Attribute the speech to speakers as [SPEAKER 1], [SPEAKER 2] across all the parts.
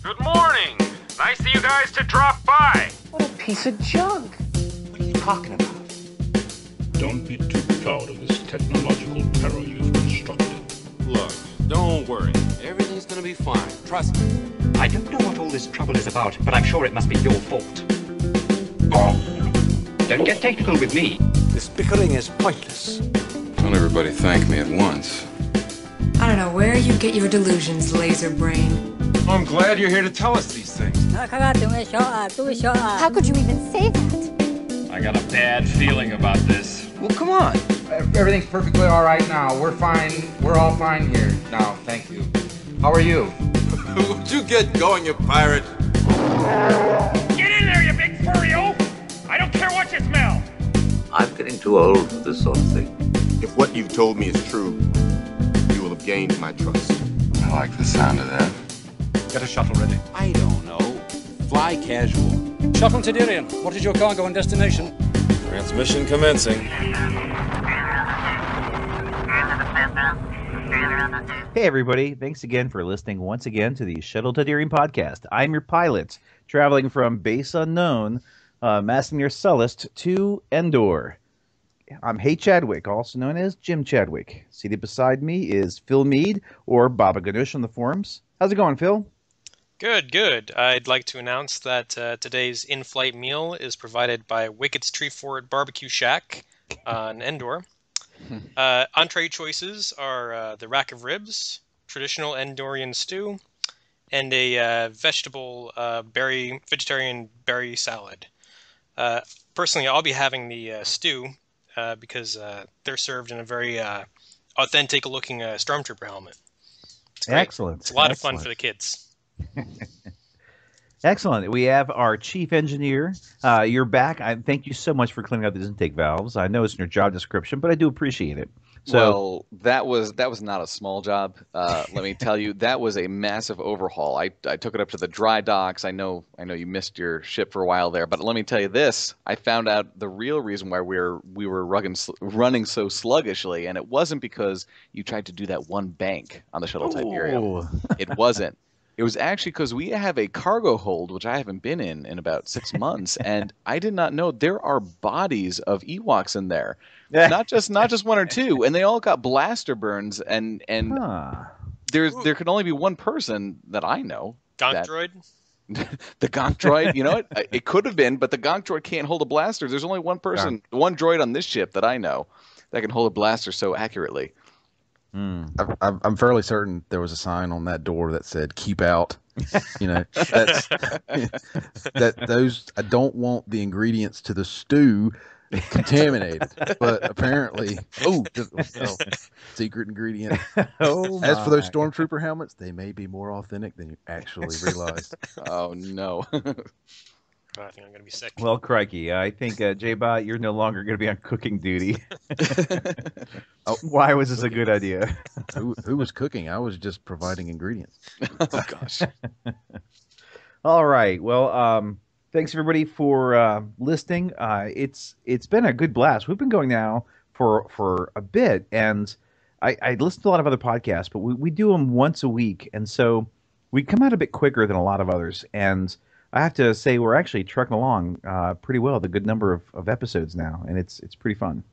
[SPEAKER 1] Good morning. Nice of you guys to drop by.
[SPEAKER 2] What a piece of junk. What are you talking about?
[SPEAKER 3] Don't be too proud of this technological terror you've constructed.
[SPEAKER 4] Look, don't worry. Everything's gonna be fine. Trust me.
[SPEAKER 2] I don't know what all this trouble is about, but I'm sure it must be your fault. Don't get technical with me.
[SPEAKER 5] This bickering is pointless.
[SPEAKER 4] Don't everybody thank me at once.
[SPEAKER 6] I don't know where you get your delusions, laser brain.
[SPEAKER 1] I'm glad you're here to tell us these things.
[SPEAKER 7] How could you even say that?
[SPEAKER 8] I got a bad feeling about this.
[SPEAKER 9] Well, come on.
[SPEAKER 10] Everything's perfectly all right now. We're fine. We're all fine here now. Thank you. How are you?
[SPEAKER 4] Would you get going, you pirate?
[SPEAKER 1] Get in there, you big furry-o! I don't care what you smell.
[SPEAKER 5] I'm getting too old for this sort of thing.
[SPEAKER 4] If what you've told me is true, you will have gained my trust. I like the sound of that.
[SPEAKER 5] Get a shuttle ready.
[SPEAKER 4] I don't know. Fly casual.
[SPEAKER 5] Shuttle Tydirium, what is your cargo and destination?
[SPEAKER 8] Transmission commencing.
[SPEAKER 11] Hey everybody, thanks again for listening once again to the Shuttle Tydirium Podcast. I'm your pilot, traveling from Base Unknown, Massing near Sullust to Endor. I'm Hey Chadwick, also known as Jim Chadwick. Seated beside me is Phil Mead, or Baba Ganoush on the forums. How's it going, Phil?
[SPEAKER 12] Good. I'd like to announce that today's in-flight meal is provided by Wicked's Tree Fort Barbecue Shack on Endor. Entree choices are the rack of ribs, traditional Endorian stew, and a vegetarian berry salad. Personally, I'll be having the stew because they're served in a very authentic-looking Stormtrooper helmet. It's great.
[SPEAKER 11] Excellent.
[SPEAKER 12] It's a lot of fun for the kids.
[SPEAKER 11] Excellent. We have our chief engineer. You're back. Thank you so much for cleaning out these intake valves. I know it's in your job description, but I do appreciate it.
[SPEAKER 9] So, that was not a small job. Let me tell you, that was a massive overhaul. I took it up to the dry docks. I know you missed your ship for a while there, but let me tell you this: I found out the real reason why we were running so sluggishly, and it wasn't because you tried to do that one bank on the Shuttle Tydirium. It wasn't. It was actually because we have a cargo hold, which I haven't been in about 6 months, and I did not know there are bodies of Ewoks in there. Not just one or two, and they all got blaster burns, and there can only be one person that I know.
[SPEAKER 12] Gonk droid?
[SPEAKER 9] The Gonk droid, you know what? It could have been, but the Gonk droid can't hold a blaster. There's only one person, one droid on this ship that I know that can hold a blaster so accurately.
[SPEAKER 13] I'm fairly certain there was a sign on that door that said "Keep out." You know, those I don't want the ingredients to the stew contaminated. But apparently, secret ingredient. As for those Stormtrooper helmets, they may be more authentic than you actually realized.
[SPEAKER 9] Oh no.
[SPEAKER 12] I think I'm going to be sick.
[SPEAKER 11] Well, crikey, I think, J-Bot, you're no longer going to be on cooking duty. Why was this a good idea?
[SPEAKER 13] Who was cooking? I was just providing ingredients.
[SPEAKER 9] Oh, gosh.
[SPEAKER 11] All right. Well, thanks, everybody, for listening. It's been a good blast. We've been going now for a bit, and I listen to a lot of other podcasts, but we do them once a week, and so we come out a bit quicker than a lot of others, and I have to say we're actually trucking along pretty well, the good number of episodes now, and it's pretty fun.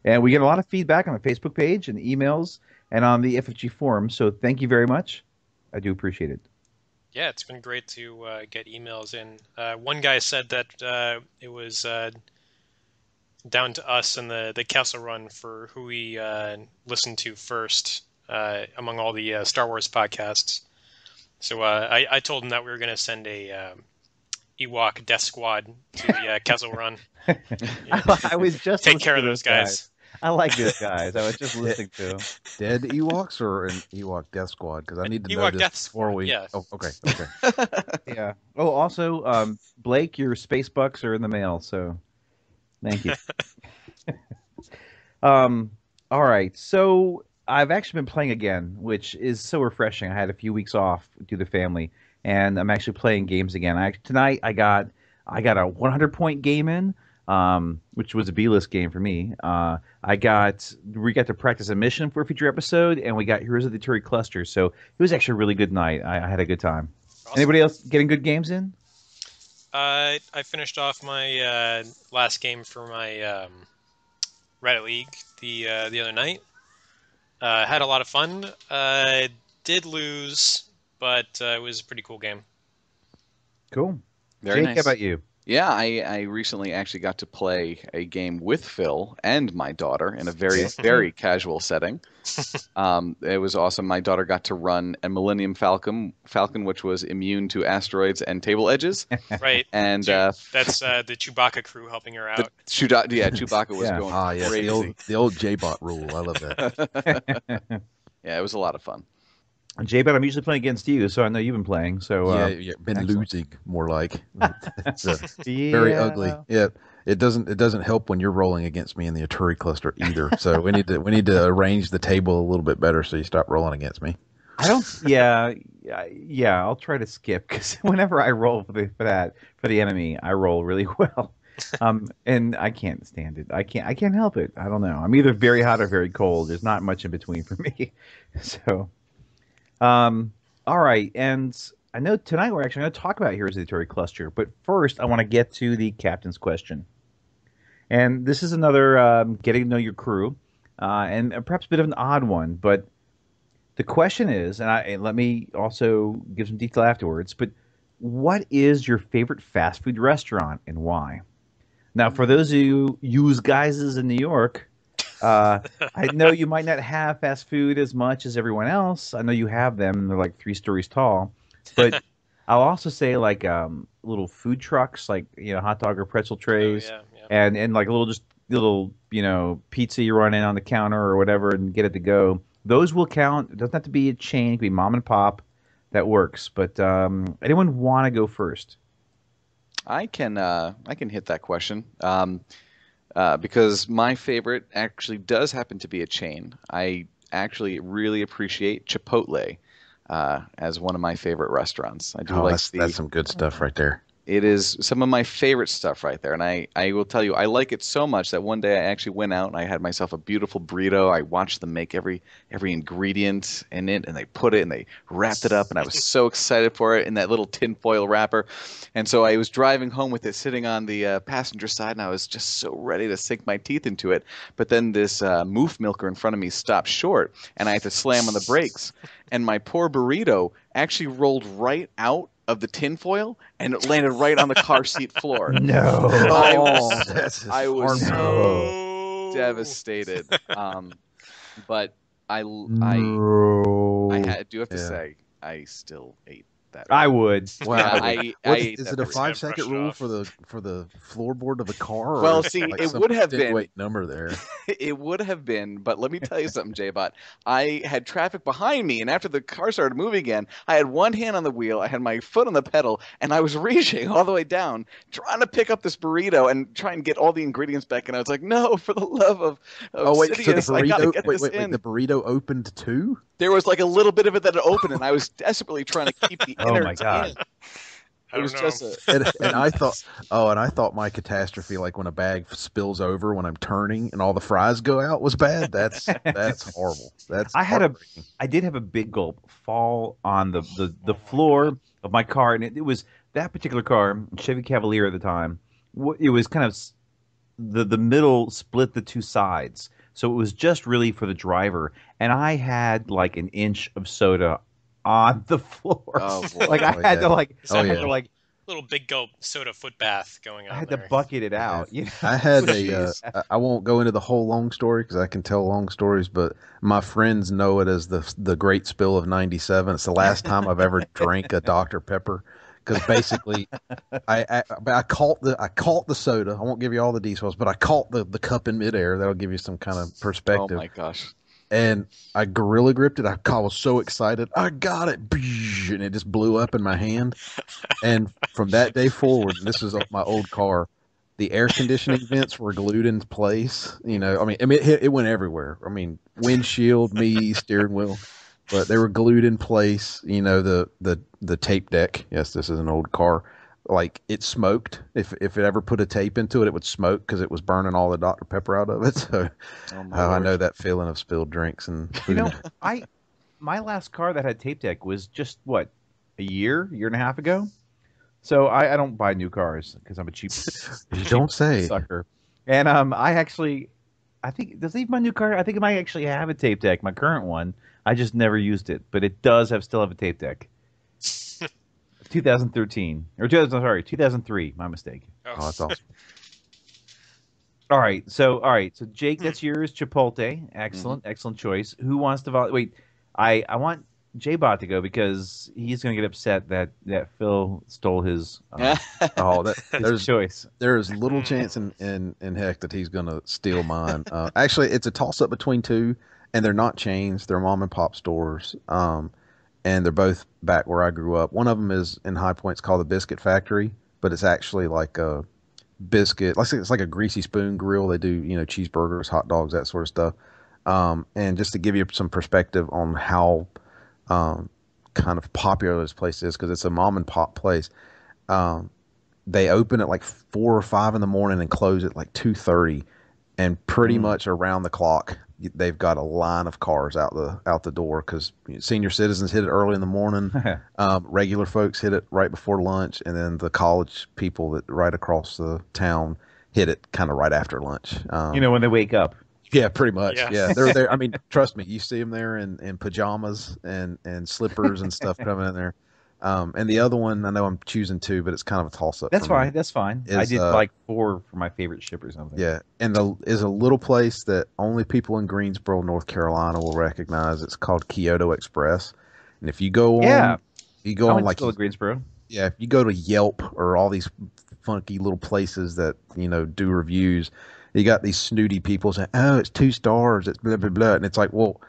[SPEAKER 11] And we get a lot of feedback on the Facebook page and emails and on the FFG forum, so thank you very much. I do appreciate it.
[SPEAKER 12] Yeah, it's been great to get emails in. One guy said that it was down to us and the Castle Run for who we listened to first among all the Star Wars podcasts. So I told him that we were going to send a Ewok Death Squad to the Kessel Run.
[SPEAKER 11] I was just
[SPEAKER 12] take care of those guys.
[SPEAKER 11] I like those guys. I was just listening to them.
[SPEAKER 13] Dead Ewoks or an Ewok Death Squad? Because I need to know this before we.
[SPEAKER 12] Yeah.
[SPEAKER 13] Oh, okay.
[SPEAKER 11] Yeah. Oh, also, Blake, your space bucks are in the mail. So, thank you. All right. So I've actually been playing again, which is so refreshing. I had a few weeks off due to family, and I'm actually playing games again. Tonight I got a 100-point game in, which was a B-list game for me. We got to practice a mission for a future episode, and we got Heroes of the Aturi Cluster. So it was actually a really good night. I had a good time.
[SPEAKER 12] Awesome.
[SPEAKER 11] Anybody else getting good games in?
[SPEAKER 12] I finished off my last game for my Reddit League the other night. Had a lot of fun. Did lose, but it was a pretty cool game.
[SPEAKER 11] Cool.
[SPEAKER 9] Very
[SPEAKER 11] Jake,
[SPEAKER 9] nice.
[SPEAKER 11] how about you?
[SPEAKER 9] Yeah, I recently actually got to play a game with Phil and my daughter in a very, very casual setting. It was awesome. My daughter got to run a Millennium Falcon, which was immune to asteroids and table edges.
[SPEAKER 12] Right.
[SPEAKER 9] And
[SPEAKER 12] that's the Chewbacca crew helping her out.
[SPEAKER 9] Chewbacca was going
[SPEAKER 13] yes,
[SPEAKER 9] crazy.
[SPEAKER 13] the old J-Bot rule. I love that.
[SPEAKER 9] Yeah, it was a lot of fun.
[SPEAKER 11] J-Bot, I'm usually playing against you, so I know you've been playing. So
[SPEAKER 13] been losing more like. It's very ugly. Yeah, it doesn't help when you're rolling against me in the Aturi Cluster either. So we need to arrange the table a little bit better so you stop rolling against me.
[SPEAKER 11] I don't. Yeah. I'll try to skip because whenever I roll for the enemy, I roll really well. And I can't stand it. I can't help it. I don't know. I'm either very hot or very cold. There's not much in between for me. So. All right, and I know tonight we're actually going to talk about Heroes of the Aturi Cluster, but first I want to get to the captain's question. And this is another getting to know your crew, and perhaps a bit of an odd one, but the question is, and let me also give some detail afterwards, but what is your favorite fast food restaurant and why? Now, for those of you guys in New York, I know you might not have fast food as much as everyone else. I know you have them. They're like 3 stories tall. But I'll also say like little food trucks, like hot dog or pretzel trays, and like little pizza you run in on the counter or whatever and get it to go. Those will count. It doesn't have to be a chain. It can be mom and pop. That works. But anyone want to go first?
[SPEAKER 9] I can hit that question. Because my favorite actually does happen to be a chain. I actually really appreciate Chipotle as one of my favorite restaurants. I do
[SPEAKER 13] that's some good stuff right there.
[SPEAKER 9] It is some of my favorite stuff right there. And I will tell you, I like it so much that one day I actually went out and I had myself a beautiful burrito. I watched them make every ingredient in it, and they put it and they wrapped it up, and I was so excited for it in that little tinfoil wrapper. And so I was driving home with it sitting on the passenger side, and I was just so ready to sink my teeth into it. But then this moof milker in front of me stopped short, and I had to slam on the brakes. And my poor burrito actually rolled right out of the tinfoil, and it landed right on the car seat floor.
[SPEAKER 11] No.
[SPEAKER 9] I was so devastated. But I do have to say, I still ate that.
[SPEAKER 11] I would.
[SPEAKER 9] Wow. I ate
[SPEAKER 13] is it a 5-second rule for the floorboard of the car? Or
[SPEAKER 9] well, see,
[SPEAKER 13] like
[SPEAKER 9] it would have been
[SPEAKER 13] weight number there.
[SPEAKER 9] It would have been, but let me tell you something, J-Bot. I had traffic behind me, and after the car started moving again, I had one hand on the wheel, I had my foot on the pedal, and I was reaching all the way down, trying to pick up this burrito and try and get all the ingredients back. And I was like, "No, for the love of Sidious,
[SPEAKER 13] so the
[SPEAKER 9] I gotta get
[SPEAKER 13] burrito,
[SPEAKER 9] this in."
[SPEAKER 13] the burrito opened too?
[SPEAKER 9] There was like a little bit of it that had opened, and I was desperately trying to keep the innards
[SPEAKER 11] Oh my God.
[SPEAKER 9] in. It was just
[SPEAKER 13] and I thought my catastrophe, like when a bag spills over when I'm turning and all the fries go out, was bad. That's horrible.
[SPEAKER 11] I did have a big gulp fall on the floor of my car, and it was that particular car, Chevy Cavalier at the time. It was kind of the middle split the two sides, so it was just really for the driver, and I had like an inch of soda on the floor. Oh, boy. Like I had to
[SPEAKER 12] little big gulp soda foot bath going on.
[SPEAKER 11] I had to bucket it out. You know?
[SPEAKER 13] I had I won't go into the whole long story because I can tell long stories, but my friends know it as the great spill of '97. It's the last time I've ever drank a Dr. Pepper. Because basically, I caught the soda. I won't give you all the details, but I caught the cup in midair. That'll give you some kind of perspective.
[SPEAKER 9] Oh my gosh!
[SPEAKER 13] And I gorilla gripped it. I was so excited. I got it, and it just blew up in my hand. And from that day forward, this is my old car. The air conditioning vents were glued in place. It went everywhere. I mean, windshield, me, steering wheel. But they were glued in place. The tape deck. Yes, this is an old car. Like it smoked. If it ever put a tape into it, it would smoke because it was burning all the Dr. Pepper out of it. So I know that feeling of spilled drinks and food.
[SPEAKER 11] My last car that had tape deck was just a year and a half ago. So I don't buy new cars because I'm a cheap,
[SPEAKER 13] You don't say.
[SPEAKER 11] sucker. And I think does it even my new car? I think it might actually have a tape deck. My current one, I just never used it, but it does still have a tape deck. 2013 or 2003. My mistake.
[SPEAKER 13] Oh, that's awesome.
[SPEAKER 11] All right, so Jake, that's yours. Chipotle, excellent choice. Who wants to wait? I want J-Bot to go because he's going to get upset that Phil stole his.
[SPEAKER 13] There's
[SPEAKER 11] choice.
[SPEAKER 13] There is little chance in heck that he's going to steal mine. Actually, it's a toss up between two, and they're not chains. They're mom and pop stores, and they're both back where I grew up. One of them is in High Point. It's called the Biscuit Factory, but it's actually like a biscuit. It's like a greasy spoon grill. They do cheeseburgers, hot dogs, that sort of stuff. And just to give you some perspective on how kind of popular this place is, because it's a mom and pop place. They open at like 4 or 5 in the morning and close at like 2:30, and pretty much around the clock they've got a line of cars out the door because senior citizens hit it early in the morning, regular folks hit it right before lunch, and then the college people that right across the town hit it kind of right after lunch.
[SPEAKER 11] When they wake up.
[SPEAKER 13] Yeah, pretty much. Yeah, they're there. I mean, trust me, you see them there in pajamas and slippers and stuff coming in there. And the other one, I know I'm choosing 2, but it's kind of a toss-up.
[SPEAKER 11] That's fine. That's fine. I did like 4 for my favorite ship or something.
[SPEAKER 13] Yeah, and is a little place that only people in Greensboro, North Carolina, will recognize. It's called Kyoto Express. And if you go on, like
[SPEAKER 11] Greensboro.
[SPEAKER 13] Yeah, if you go to Yelp or all these funky little places that do reviews, you got these snooty people saying, "Oh, it's 2 stars. It's blah blah blah," and it's like, well,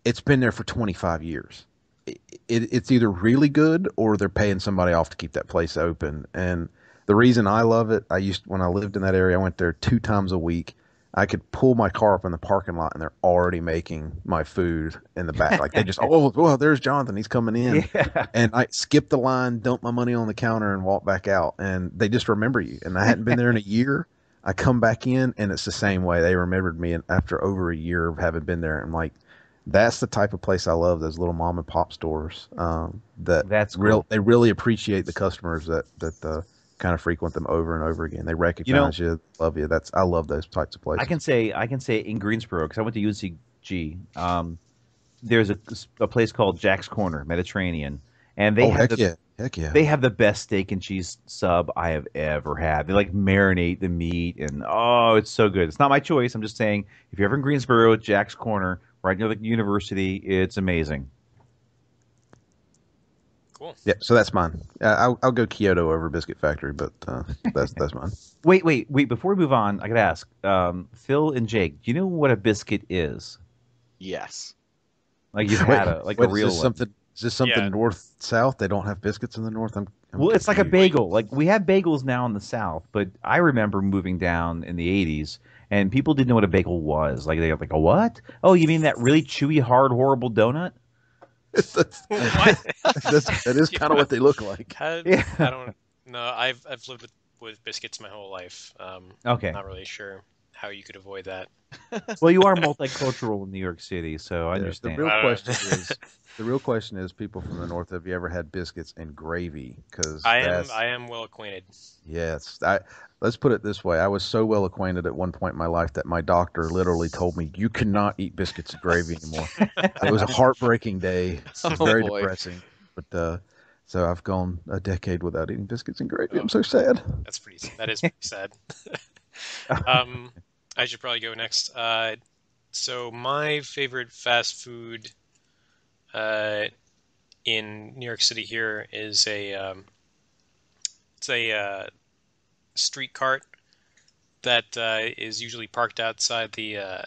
[SPEAKER 13] it's been there for 25 years. It's either really good or they're paying somebody off to keep that place open. And the reason I love it, when I lived in that area, I went there 2 times a week. I could pull my car up in the parking lot and they're already making my food in the back. Like they just, there's Jonathan. He's coming in. Yeah. And I skip the line, dump my money on the counter and walk back out. And they just remember you. And I hadn't been there in a year. I come back in and it's the same way. They remembered me after over a year of having been there. And like, that's the type of place I love, those little mom and pop stores.
[SPEAKER 11] That's cool.
[SPEAKER 13] They really appreciate the customers that kind of frequent them over and over again. They recognize you, love you. I love those types of places.
[SPEAKER 11] I can say in Greensboro, because I went to UNCG, there's a place called Jack's Corner, Mediterranean, and they
[SPEAKER 13] Heck yeah.
[SPEAKER 11] They have the best steak and cheese sub I have ever had. They like marinate the meat, and it's so good. It's not my choice. I'm just saying, if you're ever in Greensboro, Jack's Corner, right near the university, it's amazing.
[SPEAKER 12] Cool.
[SPEAKER 13] Yeah, so that's mine. I'll go Kyoto over Biscuit Factory, but that's mine.
[SPEAKER 11] Wait. Before we move on, I gotta ask, Phil and Jake, do you know what a biscuit is?
[SPEAKER 9] Yes.
[SPEAKER 11] Like you've had a real one.
[SPEAKER 13] Is this something north south? They don't have biscuits in the north.
[SPEAKER 11] Well, it's like a bagel. Like we have bagels now in the south, but I remember moving down in the 80s, and people didn't know what a bagel was. Like they were like, "A what? Oh, you mean that really chewy, hard, horrible donut?"
[SPEAKER 13] That is kind of what they look like.
[SPEAKER 12] I don't know. I've lived with biscuits my whole life.
[SPEAKER 11] Okay.
[SPEAKER 12] Not really sure how you could avoid that.
[SPEAKER 11] Well, you are multicultural in New York City, so I understand.
[SPEAKER 13] The real question is, people from the north, have you ever had biscuits and gravy? Because
[SPEAKER 12] I am well acquainted.
[SPEAKER 13] Yes, let's put it this way: I was so well acquainted at one point in my life that my doctor literally told me, "You cannot eat biscuits and gravy anymore." It was a heartbreaking day. It was very depressing. But so I've gone a decade without eating biscuits and gravy. I'm so sad.
[SPEAKER 12] That is pretty sad. I should probably go next. So my favorite fast food in New York City here is it's a street cart that is usually parked outside the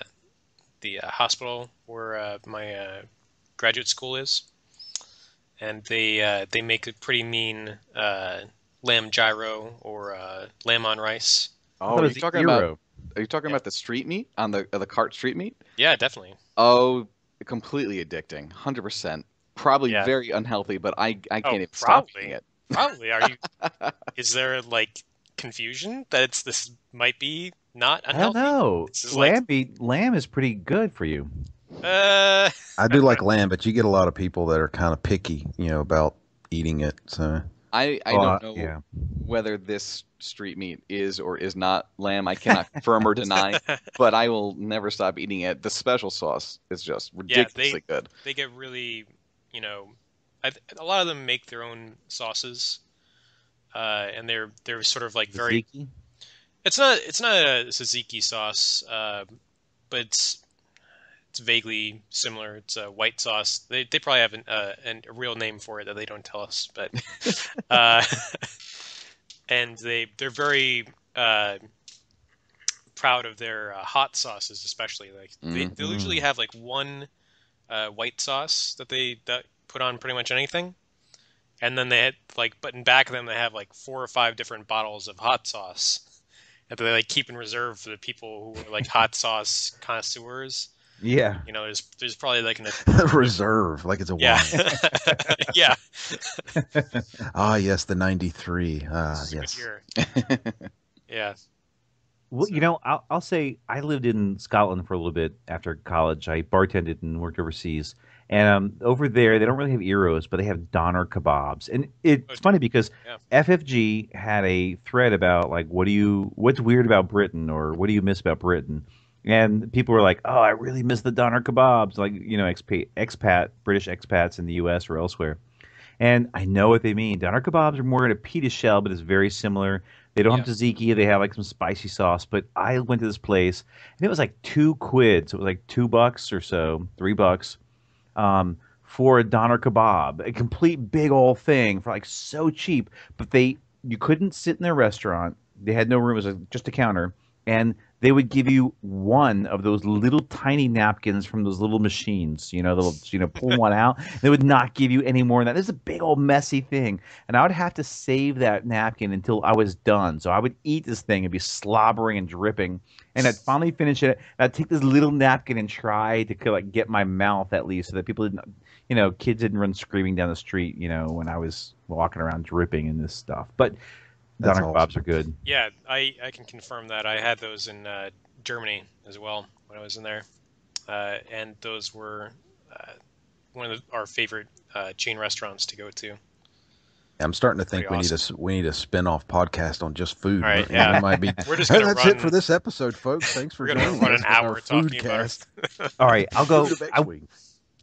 [SPEAKER 12] hospital where my graduate school is, and they make a pretty mean lamb gyro or lamb on rice.
[SPEAKER 9] Oh, are you talking about the street meat on the cart street meat?
[SPEAKER 12] Yeah, definitely.
[SPEAKER 9] Oh, completely addicting, 100%. Probably very unhealthy, but I can't even stop eating it.
[SPEAKER 12] Probably. Are you? Is there like confusion that this might be not unhealthy?
[SPEAKER 11] I don't know. Lamb is pretty good for you.
[SPEAKER 13] I do like lamb, but you get a lot of people that are kind of picky, about eating it. So
[SPEAKER 9] I don't know whether this street meat is or is not lamb. I cannot confirm or deny, but I will never stop eating it. The special sauce is just ridiculously good.
[SPEAKER 12] They get really, a lot of them make their own sauces, and they're sort of like very.
[SPEAKER 11] Tzatziki?
[SPEAKER 12] It's not a tzatziki sauce, but it's vaguely similar. It's a white sauce. They probably have a real name for it that they don't tell us, but and they're very proud of their hot sauces, especially. Like they'll usually have like one white sauce that they put on pretty much anything, and then they had but in back of them they have like 4 or 5 different bottles of hot sauce that they like keep in reserve for the people who are like hot sauce connoisseurs.
[SPEAKER 11] Yeah.
[SPEAKER 12] There's probably like
[SPEAKER 13] reserve, like it's a wine.
[SPEAKER 12] Yeah.
[SPEAKER 13] Yes, the 93. Yes.
[SPEAKER 12] Yeah.
[SPEAKER 11] Well, I'll say I lived in Scotland for a little bit after college. I bartended and worked overseas. And over there, they don't really have gyros, but they have doner kebabs. And it's funny because FFG had a thread about like, what's weird about Britain, or what do you miss about Britain? And people were like, oh, I really miss the doner kebabs, like, British expats in the U.S. or elsewhere. And I know what they mean. Doner kebabs are more in a pita shell, but it's very similar. They don't have tzatziki. They have like some spicy sauce. But I went to this place, and it was like £2. So it was like $2 or so, $3. For a doner kebab, a complete big old thing for like so cheap. But you couldn't sit in their restaurant. They had no room. It was just a counter, and they would give you one of those little tiny napkins from those little machines. They'll pull one out. They would not give you any more than that. This is a big old messy thing, and I would have to save that napkin until I was done. So I would eat this thing and be slobbering and dripping, and I'd finally finish it. And I'd take this little napkin and try to get my mouth at least, so that people didn't, kids didn't run screaming down the street, when I was walking around dripping in this stuff. But doner kebabs are good.
[SPEAKER 12] Yeah, I can confirm that. I had those in Germany as well when I was in there, and those were one of our favorite chain restaurants to go to.
[SPEAKER 13] I'm starting to think we need a spin-off podcast on just food.
[SPEAKER 12] All right, yeah.
[SPEAKER 13] It might be.
[SPEAKER 12] We're just gonna
[SPEAKER 13] that's it for this episode, folks. Thanks for joining us.
[SPEAKER 12] We're going to run an hour talking about
[SPEAKER 13] it.
[SPEAKER 11] All right, I'll go.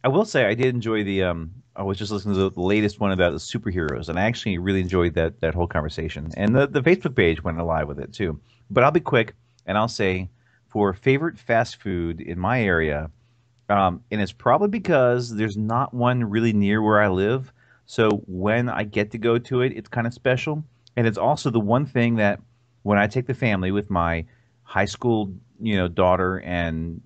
[SPEAKER 11] I will say I did enjoy the. I was just listening to the latest one about the superheroes, and I actually really enjoyed that whole conversation. And the Facebook page went live with it too. But I'll be quick, and I'll say for favorite fast food in my area, and it's probably because there's not one really near where I live. So when I get to go to it, it's kind of special. And it's also the one thing that when I take the family with my high school, daughter and,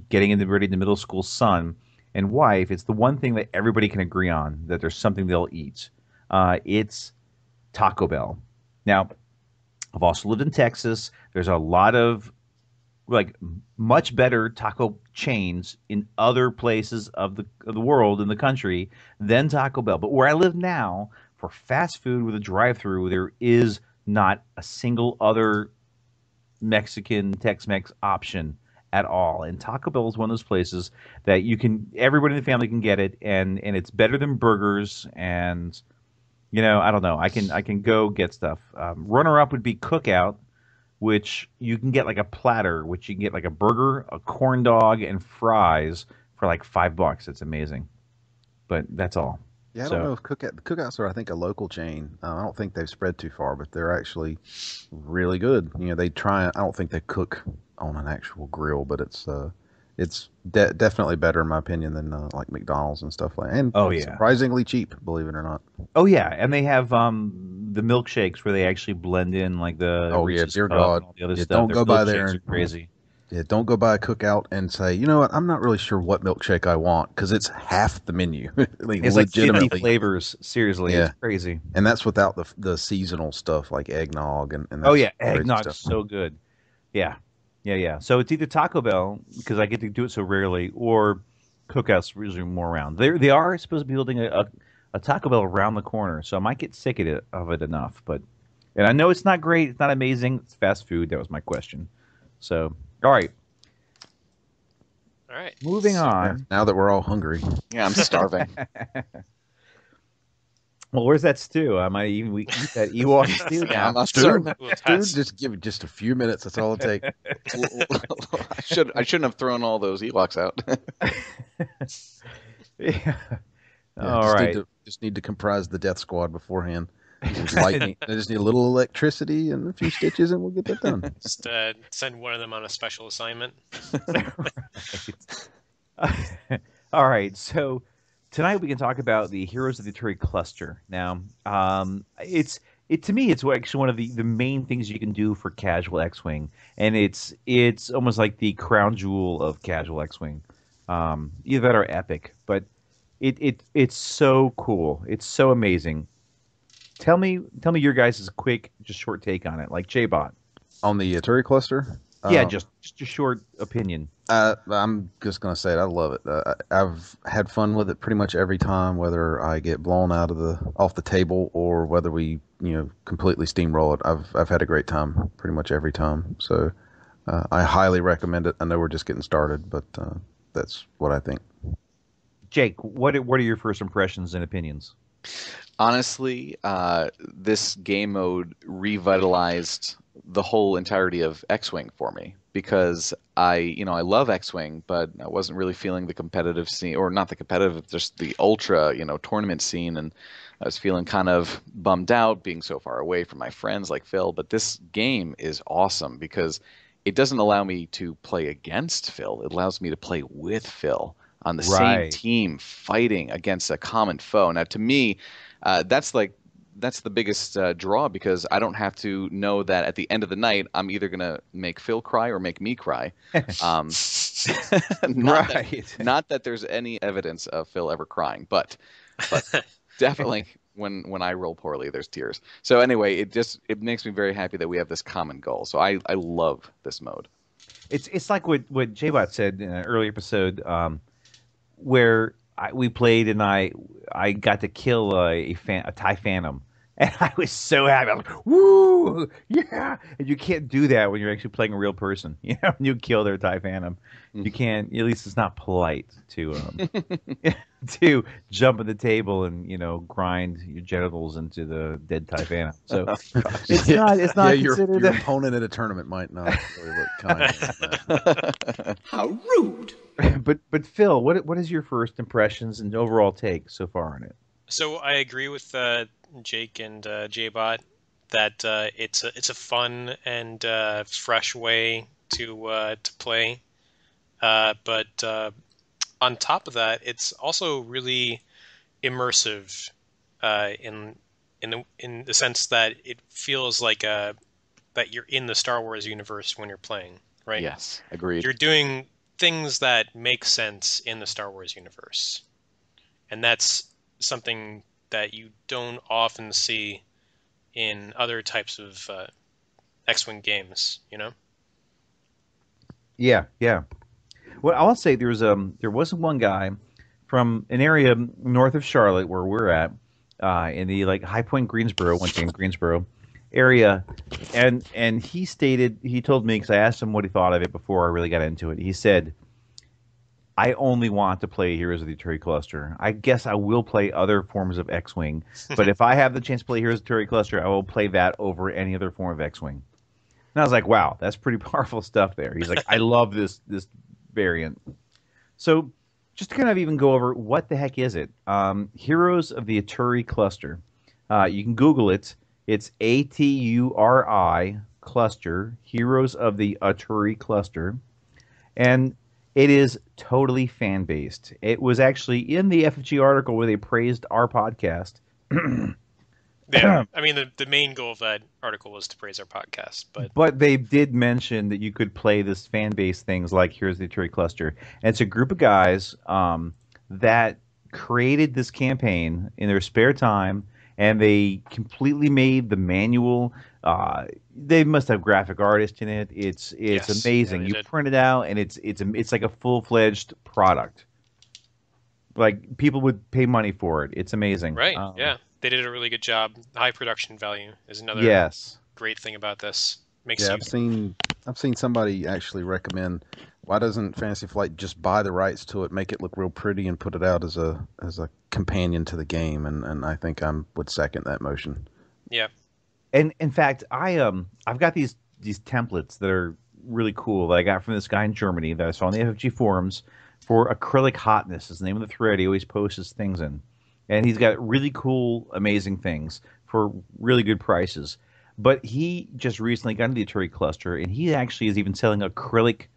[SPEAKER 11] getting ready to middle school son and wife, it's the one thing that everybody can agree on, that there's something they'll eat. It's Taco Bell. Now, I've also lived in Texas. There's a lot of much better taco chains in other places of the world, in the country, than Taco Bell. But where I live now, for fast food with a drive-through, there is not a single other Mexican Tex-Mex option at all. And Taco Bell is one of those places that everybody in the family can get it, and it's better than burgers. And I don't know, I can go get stuff. Runner-up would be Cookout, which you can get like a platter, which you can get like a burger, a corn dog, and fries for like $5. It's amazing. But that's all.
[SPEAKER 13] Yeah, I don't know if Cookouts are, I think, a local chain. I don't think they've spread too far, but they're actually really good. They try. I don't think they cook on an actual grill, but it's definitely better in my opinion than like McDonald's and stuff like that. And surprisingly cheap, believe it or not.
[SPEAKER 11] Oh yeah, and they have the milkshakes where they actually blend in like the
[SPEAKER 13] dear God,
[SPEAKER 11] all the other stuff.
[SPEAKER 13] Don't go by there and
[SPEAKER 11] crazy.
[SPEAKER 13] Yeah, don't go by a Cookout and say, you know what, I'm not really sure what milkshake I want, because it's half the menu.
[SPEAKER 11] It's like 50 flavors. Seriously, it's crazy.
[SPEAKER 13] And that's without the seasonal stuff like eggnog and
[SPEAKER 11] eggnog's so good. Yeah. So it's either Taco Bell, because I get to do it so rarely, or Cookouts usually more around. They are supposed to be building a Taco Bell around the corner, so I might get sick of it enough. And I know it's not great, it's not amazing, it's fast food. That was my question. So, all right. Moving on.
[SPEAKER 13] Now that we're all hungry.
[SPEAKER 9] Yeah, I'm starving.
[SPEAKER 11] Well, where's that stew? I might even eat that Ewok stew now.
[SPEAKER 9] I'm not certain.
[SPEAKER 13] Dude, just give it just a few minutes. That's all it takes.
[SPEAKER 9] I shouldn't have thrown all those Ewoks out.
[SPEAKER 11] Yeah.
[SPEAKER 13] Yeah,
[SPEAKER 11] All right.
[SPEAKER 13] Just need to comprise the death squad beforehand. Just lightning. I just need a little electricity and a few stitches, and we'll get that done.
[SPEAKER 12] Just send one of them on a special assignment.
[SPEAKER 11] All right. So tonight we can talk about the Heroes of the Aturi Cluster. Now, to me, it's actually one of the main things you can do for casual X-wing, and it's almost like the crown jewel of casual X-wing. Either that or epic, but it's so cool. It's so amazing. Tell me your guys' quick, just short take on it, like J-Bot.
[SPEAKER 13] On the Aturi Cluster?
[SPEAKER 11] Yeah, just a short opinion.
[SPEAKER 13] I'm just going to say it. I love it. I've had fun with it pretty much every time, whether I get blown off the table or whether we completely steamroll it. I've had a great time pretty much every time. So I highly recommend it. I know we're just getting started, but that's what I think.
[SPEAKER 11] Jake, what are your first impressions and opinions?
[SPEAKER 9] Honestly, this game mode revitalized the whole entirety of X-Wing for me, because I love X-Wing, but I wasn't really feeling the competitive scene, or not the competitive, just the ultra, tournament scene, and I was feeling kind of bummed out being so far away from my friends like Phil. But this game is awesome because it doesn't allow me to play against Phil. It allows me to play with Phil on the same team, fighting against a common foe. Now, to me, that's the biggest draw, because I don't have to know that at the end of the night I'm either gonna make Phil cry or make me cry. Not that there's any evidence of Phil ever crying, but definitely when I roll poorly, there's tears. So anyway, it makes me very happy that we have this common goal. So I love this mode. It's
[SPEAKER 11] like what J-Bot said in an earlier episode, where we played and I got to kill a TIE Phantom. And I was so happy. I was like, woo, yeah. And you can't do that when you're actually playing a real person. When you kill their TIE Phantom. You can't, at least it's not polite to to jump at the table and, grind your genitals into the dead TIE Phantom. So it's not
[SPEAKER 13] yeah, your opponent at a tournament might not really look kind.
[SPEAKER 11] How rude. But Phil, what is your first impressions and overall take so far on it?
[SPEAKER 12] So I agree with Jake and J-Bot that it's a fun and fresh way to play, but on top of that, it's also really immersive in the sense that it feels like that you're in the Star Wars universe when you're playing, right?
[SPEAKER 9] Yes, agreed.
[SPEAKER 12] You're doing things that make sense in the Star Wars universe, and that's something that you don't often see in other types of X-Wing games,
[SPEAKER 11] Yeah. Well, I'll say there was one guy from an area north of Charlotte where we're at, in the High Point Greensboro, Greensboro area, and he told me, because I asked him what he thought of it before I really got into it. He said, I only want to play Heroes of the Aturi Cluster. I guess I will play other forms of X-Wing, but if I have the chance to play Heroes of the Aturi Cluster, I will play that over any other form of X-Wing. And I was like, wow, that's pretty powerful stuff there. He's like, I love this variant. So just to kind of even go over, what the heck is it? Heroes of the Aturi Cluster. You can Google it. It's ATURI Cluster, Heroes of the Aturi Cluster. And it is totally fan-based. It was actually in the FFG article where they praised our podcast.
[SPEAKER 12] Yeah, I mean, the main goal of that article was to praise our podcast.
[SPEAKER 11] But they did mention that you could play this fan-based things like Here's the Aturi Cluster. And it's a group of guys that created this campaign in their spare time, and they completely made the manual. They must have graphic artists in it. It's amazing. You print it out, and it's like a full-fledged product. Like, people would pay money for it. It's amazing.
[SPEAKER 12] Right. Yeah, they did a really good job. High production value is another great thing about this.
[SPEAKER 13] I've seen I've seen somebody actually recommend, why doesn't Fantasy Flight just buy the rights to it, make it look real pretty, and put it out as a companion to the game? And I think I would second that motion.
[SPEAKER 12] Yeah.
[SPEAKER 11] And in fact, I've got these templates that are really cool that I got from this guy in Germany that I saw on the FFG forums for acrylic hotness is the name of the thread he always posts things in. And he's got really cool, amazing things for really good prices. But he just recently got into the Aturi Cluster, and he actually is even selling acrylic,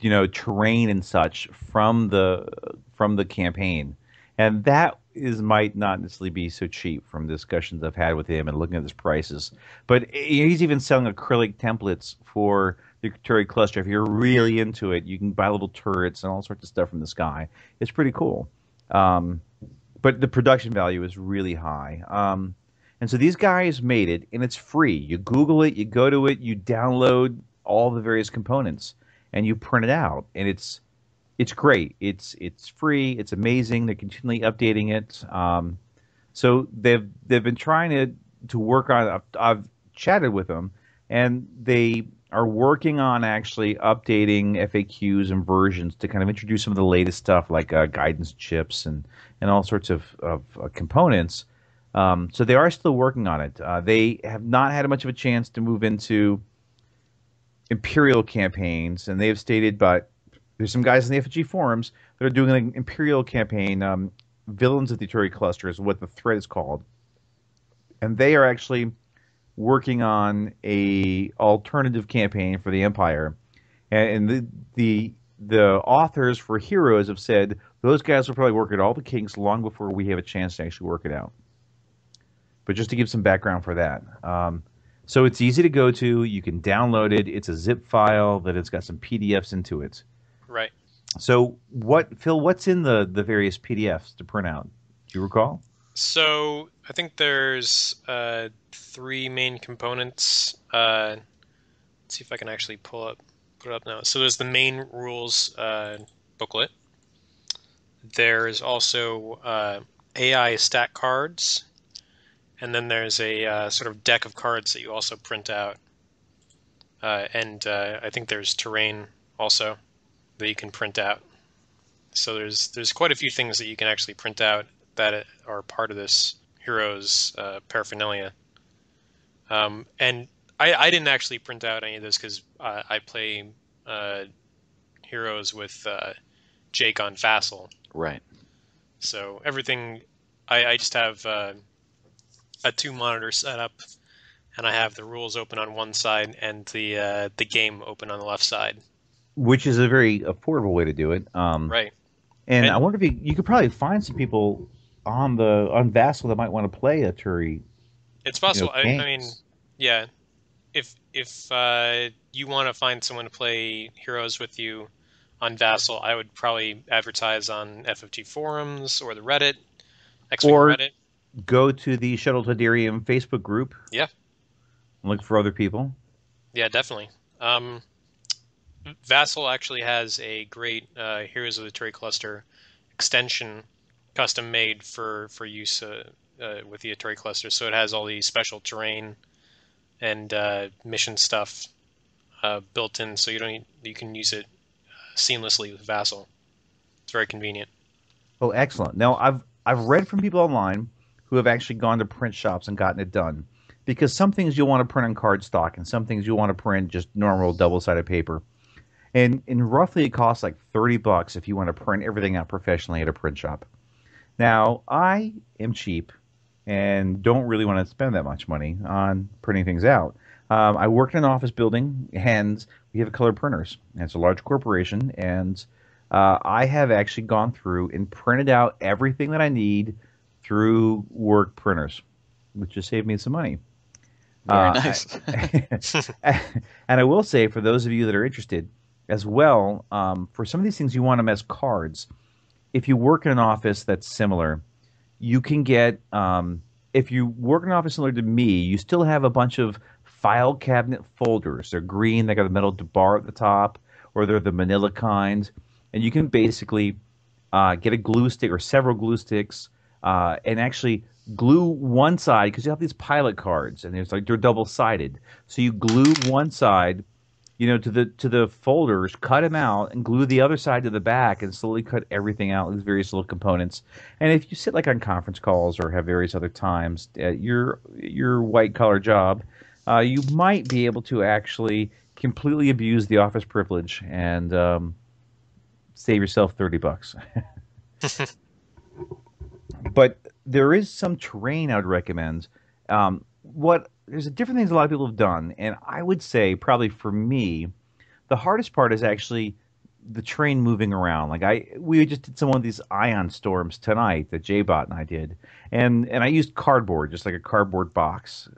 [SPEAKER 11] terrain and such from the campaign. And that might not necessarily be so cheap from discussions I've had with him and looking at his prices. But he's even selling acrylic templates for the Aturi Cluster. If you're really into it, you can buy little turrets and all sorts of stuff from this guy. It's pretty cool. But the production value is really high. And so these guys made it, and it's free. You Google it, you go to it, you download all the various components, and you print it out. And it's great. It's free. It's amazing. They're continually updating it. So they've been trying to work on it. I've chatted with them, and they are working on actually updating FAQs and versions to kind of introduce some of the latest stuff like guidance chips and all sorts of components. So they are still working on it. They have not had much of a chance to move into Imperial campaigns, and they have stated, but there's some guys in the FFG forums that are doing an Imperial campaign. Villains of the Aturi Cluster is what the thread is called, and they are actually working on a alternative campaign for the Empire. And the authors for Heroes have said those guys will probably work at all the kinks long before we have a chance to actually work it out. But just to give some background for that. So it's easy to go to. You can download it. It's a zip file that has got some PDFs into it.
[SPEAKER 12] Right.
[SPEAKER 11] So Phil, what's in the various PDFs to print out? Do you recall?
[SPEAKER 12] So I think there's 3 main components. Let's see if I can actually put it up now. So there's the main rules booklet. There's also AI stat cards. And then there's a sort of deck of cards that you also print out. And I think there's terrain also that you can print out. So there's quite a few things that you can actually print out that are part of this Heroes paraphernalia. And I didn't actually print out any of this because I play Heroes with Jake on Vassal.
[SPEAKER 9] Right.
[SPEAKER 12] So everything, I just have a 2-monitor setup, and I have the rules open on one side and the game open on the left side.
[SPEAKER 11] Which is a very affordable way to do it.
[SPEAKER 12] Right.
[SPEAKER 11] And I wonder if you could probably find some people on Vassal that might want to play Aturi.
[SPEAKER 12] It's possible. I mean, yeah. If you want to find someone to play Heroes with you on Vassal, I would probably advertise on FFG forums or the Reddit, X-Wing Reddit.
[SPEAKER 11] Go to the Shuttle Tydirium Facebook group.
[SPEAKER 12] Yeah.
[SPEAKER 11] Look for other people.
[SPEAKER 12] Yeah, definitely. Vassal actually has a great Heroes of the Aturi Cluster extension custom made for use with the Aturi Cluster. So it has all the special terrain and mission stuff built in, so you can use it seamlessly with Vassal. It's very convenient.
[SPEAKER 11] Oh, excellent. Now I've read from people online who have actually gone to print shops and gotten it done, because some things you'll want to print on cardstock and some things you'll want to print just normal double-sided paper. And roughly it costs like $30 if you want to print everything out professionally at a print shop. Now, I am cheap and don't really want to spend that much money on printing things out. I work in an office building, and we have color printers. And it's a large corporation, and I have actually gone through and printed out everything that I need through work printers, which has saved me some money.
[SPEAKER 9] Very nice.
[SPEAKER 11] And I will say, for those of you that are interested as well, for some of these things you want them as cards. If you work in an office that's similar, you can get, if you work in an office similar to me, you still have a bunch of file cabinet folders. They're green, they got a metal bar at the top, or they're the manila kind. And you can basically get a glue stick or several glue sticks and actually glue one side, because you have these pilot cards, and they're double-sided. So you glue one side to the folders, cut them out, and glue the other side to the back, and slowly cut everything out with various little components. And if you sit like on conference calls or have various other times at your white collar job, you might be able to actually completely abuse the office privilege and save yourself $30. But there is some terrain I would recommend. There's different things a lot of people have done, and I would say probably for me, the hardest part is actually the train moving around. We just did some of these ion storms tonight that J-Bot and I did, and I used cardboard, just like a cardboard box,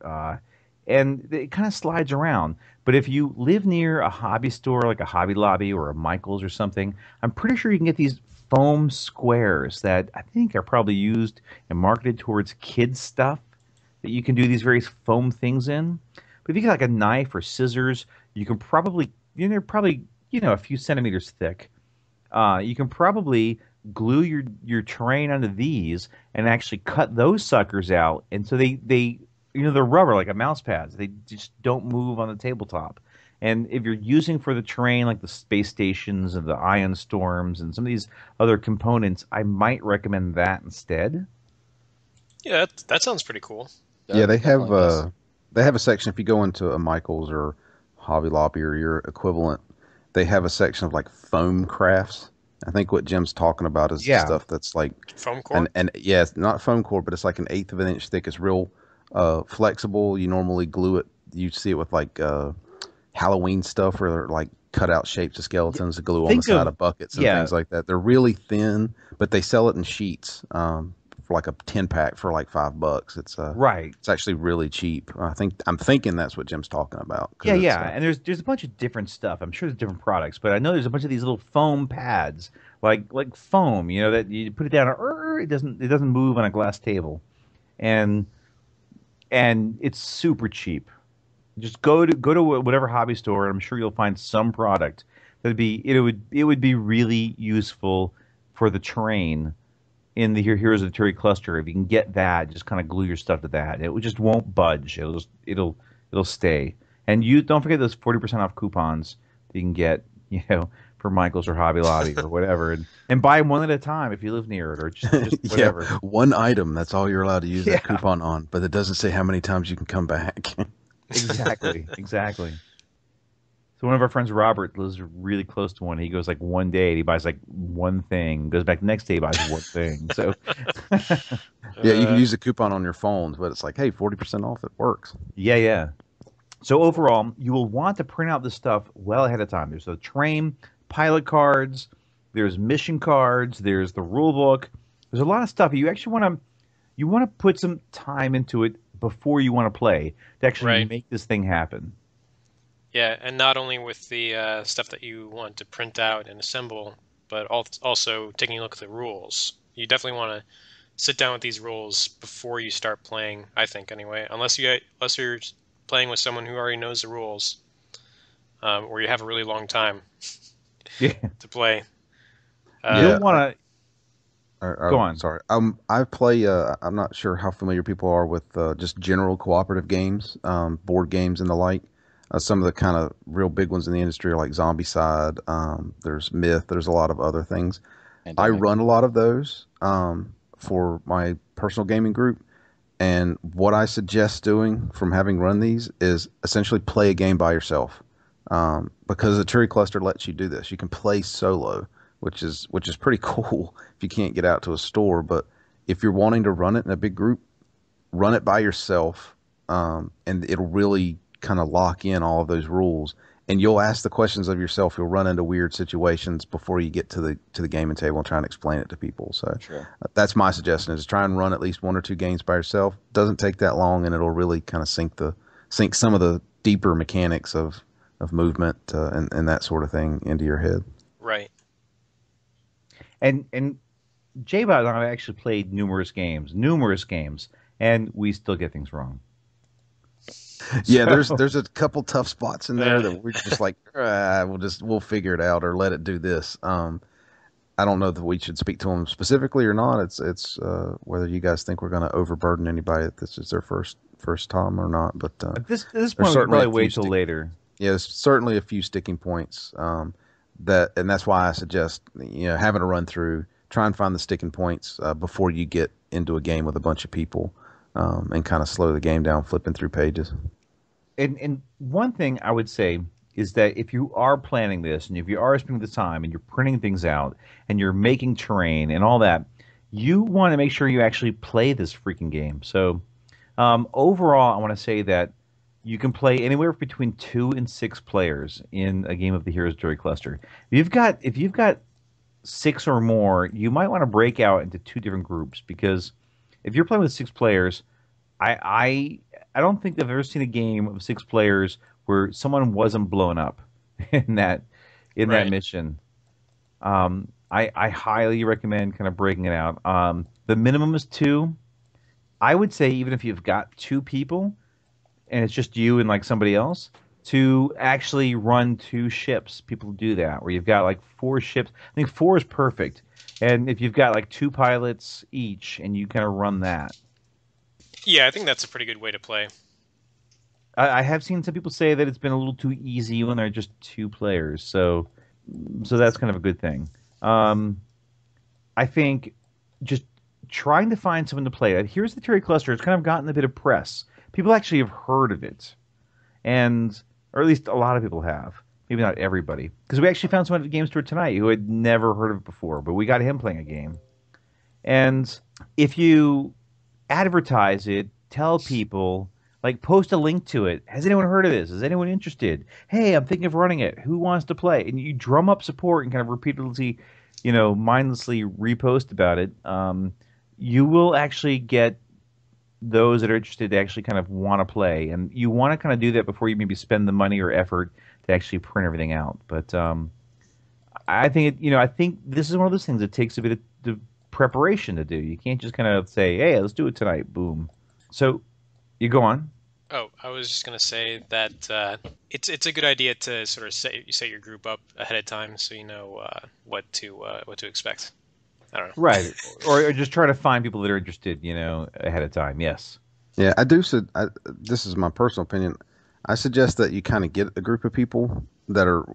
[SPEAKER 11] and it kind of slides around. But if you live near a hobby store, like a Hobby Lobby or a Michaels or something, I'm pretty sure you can get these foam squares that I think are probably used and marketed towards kids stuff, that you can do these various foam things in. But if you get like a knife or scissors, you can probably, they're probably, a few centimeters thick. You can probably glue your terrain onto these and actually cut those suckers out. And so they're rubber, like a mouse pads. They just don't move on the tabletop. And if you're using for the terrain, like the space stations and the ion storms and some of these other components, I might recommend that instead.
[SPEAKER 12] Yeah, that sounds pretty cool.
[SPEAKER 13] Yeah, they have a section if you go into a Michaels or Hobby Lobby or your equivalent. They have a section of like foam crafts. I think what Jim's talking about is stuff that's like
[SPEAKER 12] foam core.
[SPEAKER 13] And it's not foam core, but it's like an 1/8 of an inch thick. It's real flexible. You normally glue it. You see it with like Halloween stuff where they're like cut out shapes of skeletons to glue on the side of buckets and things like that. They're really thin, but they sell it in sheets. For like a 10-pack for like $5. It's
[SPEAKER 11] right.
[SPEAKER 13] It's actually really cheap. I'm thinking that's what Jim's talking about.
[SPEAKER 11] Yeah. And there's a bunch of different stuff. I'm sure there's different products, but I know there's a bunch of these little foam pads, like foam. That you put it down, it doesn't move on a glass table, and it's super cheap. Just go to whatever hobby store, and I'm sure you'll find some product it would be really useful for the terrain in the Heroes of the Aturi Cluster. If you can get that, just kind of glue your stuff to that. It just won't budge. It'll stay. And you don't forget those 40% off coupons that you can get, for Michaels or Hobby Lobby or whatever, and buy them one at a time if you live near it, or just whatever.
[SPEAKER 13] One item. That's all you're allowed to use that coupon on, but it doesn't say how many times you can come back.
[SPEAKER 11] Exactly. So one of our friends, Robert, lives really close to one. He goes like one day and he buys like one thing. Goes back the next day, buys one thing. So
[SPEAKER 13] yeah, you can use the coupon on your phones, but it's like, hey, 40% off. It works.
[SPEAKER 11] Yeah. So overall, you will want to print out this stuff well ahead of time. There's the train pilot cards. There's mission cards. There's the rule book. There's a lot of stuff. You actually want to put some time into it before you want to play to actually make this thing happen.
[SPEAKER 12] Yeah, and not only with the stuff that you want to print out and assemble, but also taking a look at the rules. You definitely want to sit down with these rules before you start playing, I think, anyway. Unless you're playing with someone who already knows the rules, or you have a really long time to play.
[SPEAKER 11] You'll want to... Go on.
[SPEAKER 13] Sorry. I play, I'm not sure how familiar people are with just general cooperative games, board games and the like. Some of the kind of real big ones in the industry are like Zombicide. There's Myth. There's a lot of other things. I run a lot of those for my personal gaming group. And what I suggest doing from having run these is essentially play a game by yourself. Because the Aturi Cluster lets you do this. You can play solo, which is pretty cool if you can't get out to a store. But if you're wanting to run it in a big group, run it by yourself, and it'll really kind of lock in all of those rules, and you'll ask the questions of yourself. You'll run into weird situations before you get to the gaming table and try and explain it to people. So that's my suggestion: is try and run at least 1 or 2 games by yourself. Doesn't take that long, and it'll really kind of sink some of the deeper mechanics of movement and that sort of thing into your head.
[SPEAKER 12] Right.
[SPEAKER 11] And J-Bot and I actually played numerous games, and we still get things wrong.
[SPEAKER 13] Yeah, there's a couple tough spots in there that we're just like, we'll figure it out or let it do this. I don't know that we should speak to them specifically or not. It's whether you guys think we're going to overburden anybody if this is their first time or not. But
[SPEAKER 11] at this point, we'll probably wait till later.
[SPEAKER 13] Yeah, there's certainly a few sticking points. And that's why I suggest having a run through, try and find the sticking points before you get into a game with a bunch of people, and kind of slow the game down, flipping through pages.
[SPEAKER 11] And one thing I would say is that if you are planning this and if you are spending the time and you're printing things out and you're making terrain and all that, you want to make sure you actually play this freaking game. So overall, I want to say that you can play anywhere between 2 and 6 players in a game of the Heroes Aturi Cluster. If you've got 6 or more, you might want to break out into 2 different groups, because if you're playing with 6 players, I don't think I've ever seen a game of 6 players where someone wasn't blown up in that mission. I highly recommend kind of breaking it out. The minimum is 2. I would say even if you've got 2 people and it's just you and like somebody else, to actually run 2 ships. People do that, where you've got like 4 ships. I think 4 is perfect. And if you've got like 2 pilots each and you kind of run that.
[SPEAKER 12] Yeah, I think that's a pretty good way to play.
[SPEAKER 11] I have seen some people say that it's been a little too easy when they're just 2 players. So that's kind of a good thing. I think just trying to find someone to play. Here's the Aturi Cluster. It's kind of gotten a bit of press. People actually have heard of it, or at least a lot of people have. Maybe not everybody, because we actually found someone at the game store tonight who had never heard of it before, but we got him playing a game. And if you advertise it, tell people, like post a link to it. Has anyone heard of this? Is anyone interested? Hey, I'm thinking of running it. Who wants to play? And you drum up support and kind of repeatedly, mindlessly repost about it. You will actually get those that are interested to actually kind of want to play, and you want to kind of do that before you maybe spend the money or effort to actually print everything out. But I think I think this is one of those things that takes a bit of preparation to do. You can't just kind of say, "Hey, let's do it tonight." Boom. So you go on.
[SPEAKER 12] Oh, I was just going to say that it's a good idea to sort of set your group up ahead of time, so you know what to expect. I don't know.
[SPEAKER 11] Right, or just try to find people that are interested, ahead of time. Yes.
[SPEAKER 13] Yeah, this is my personal opinion. I suggest that you kind of get a group of people that are,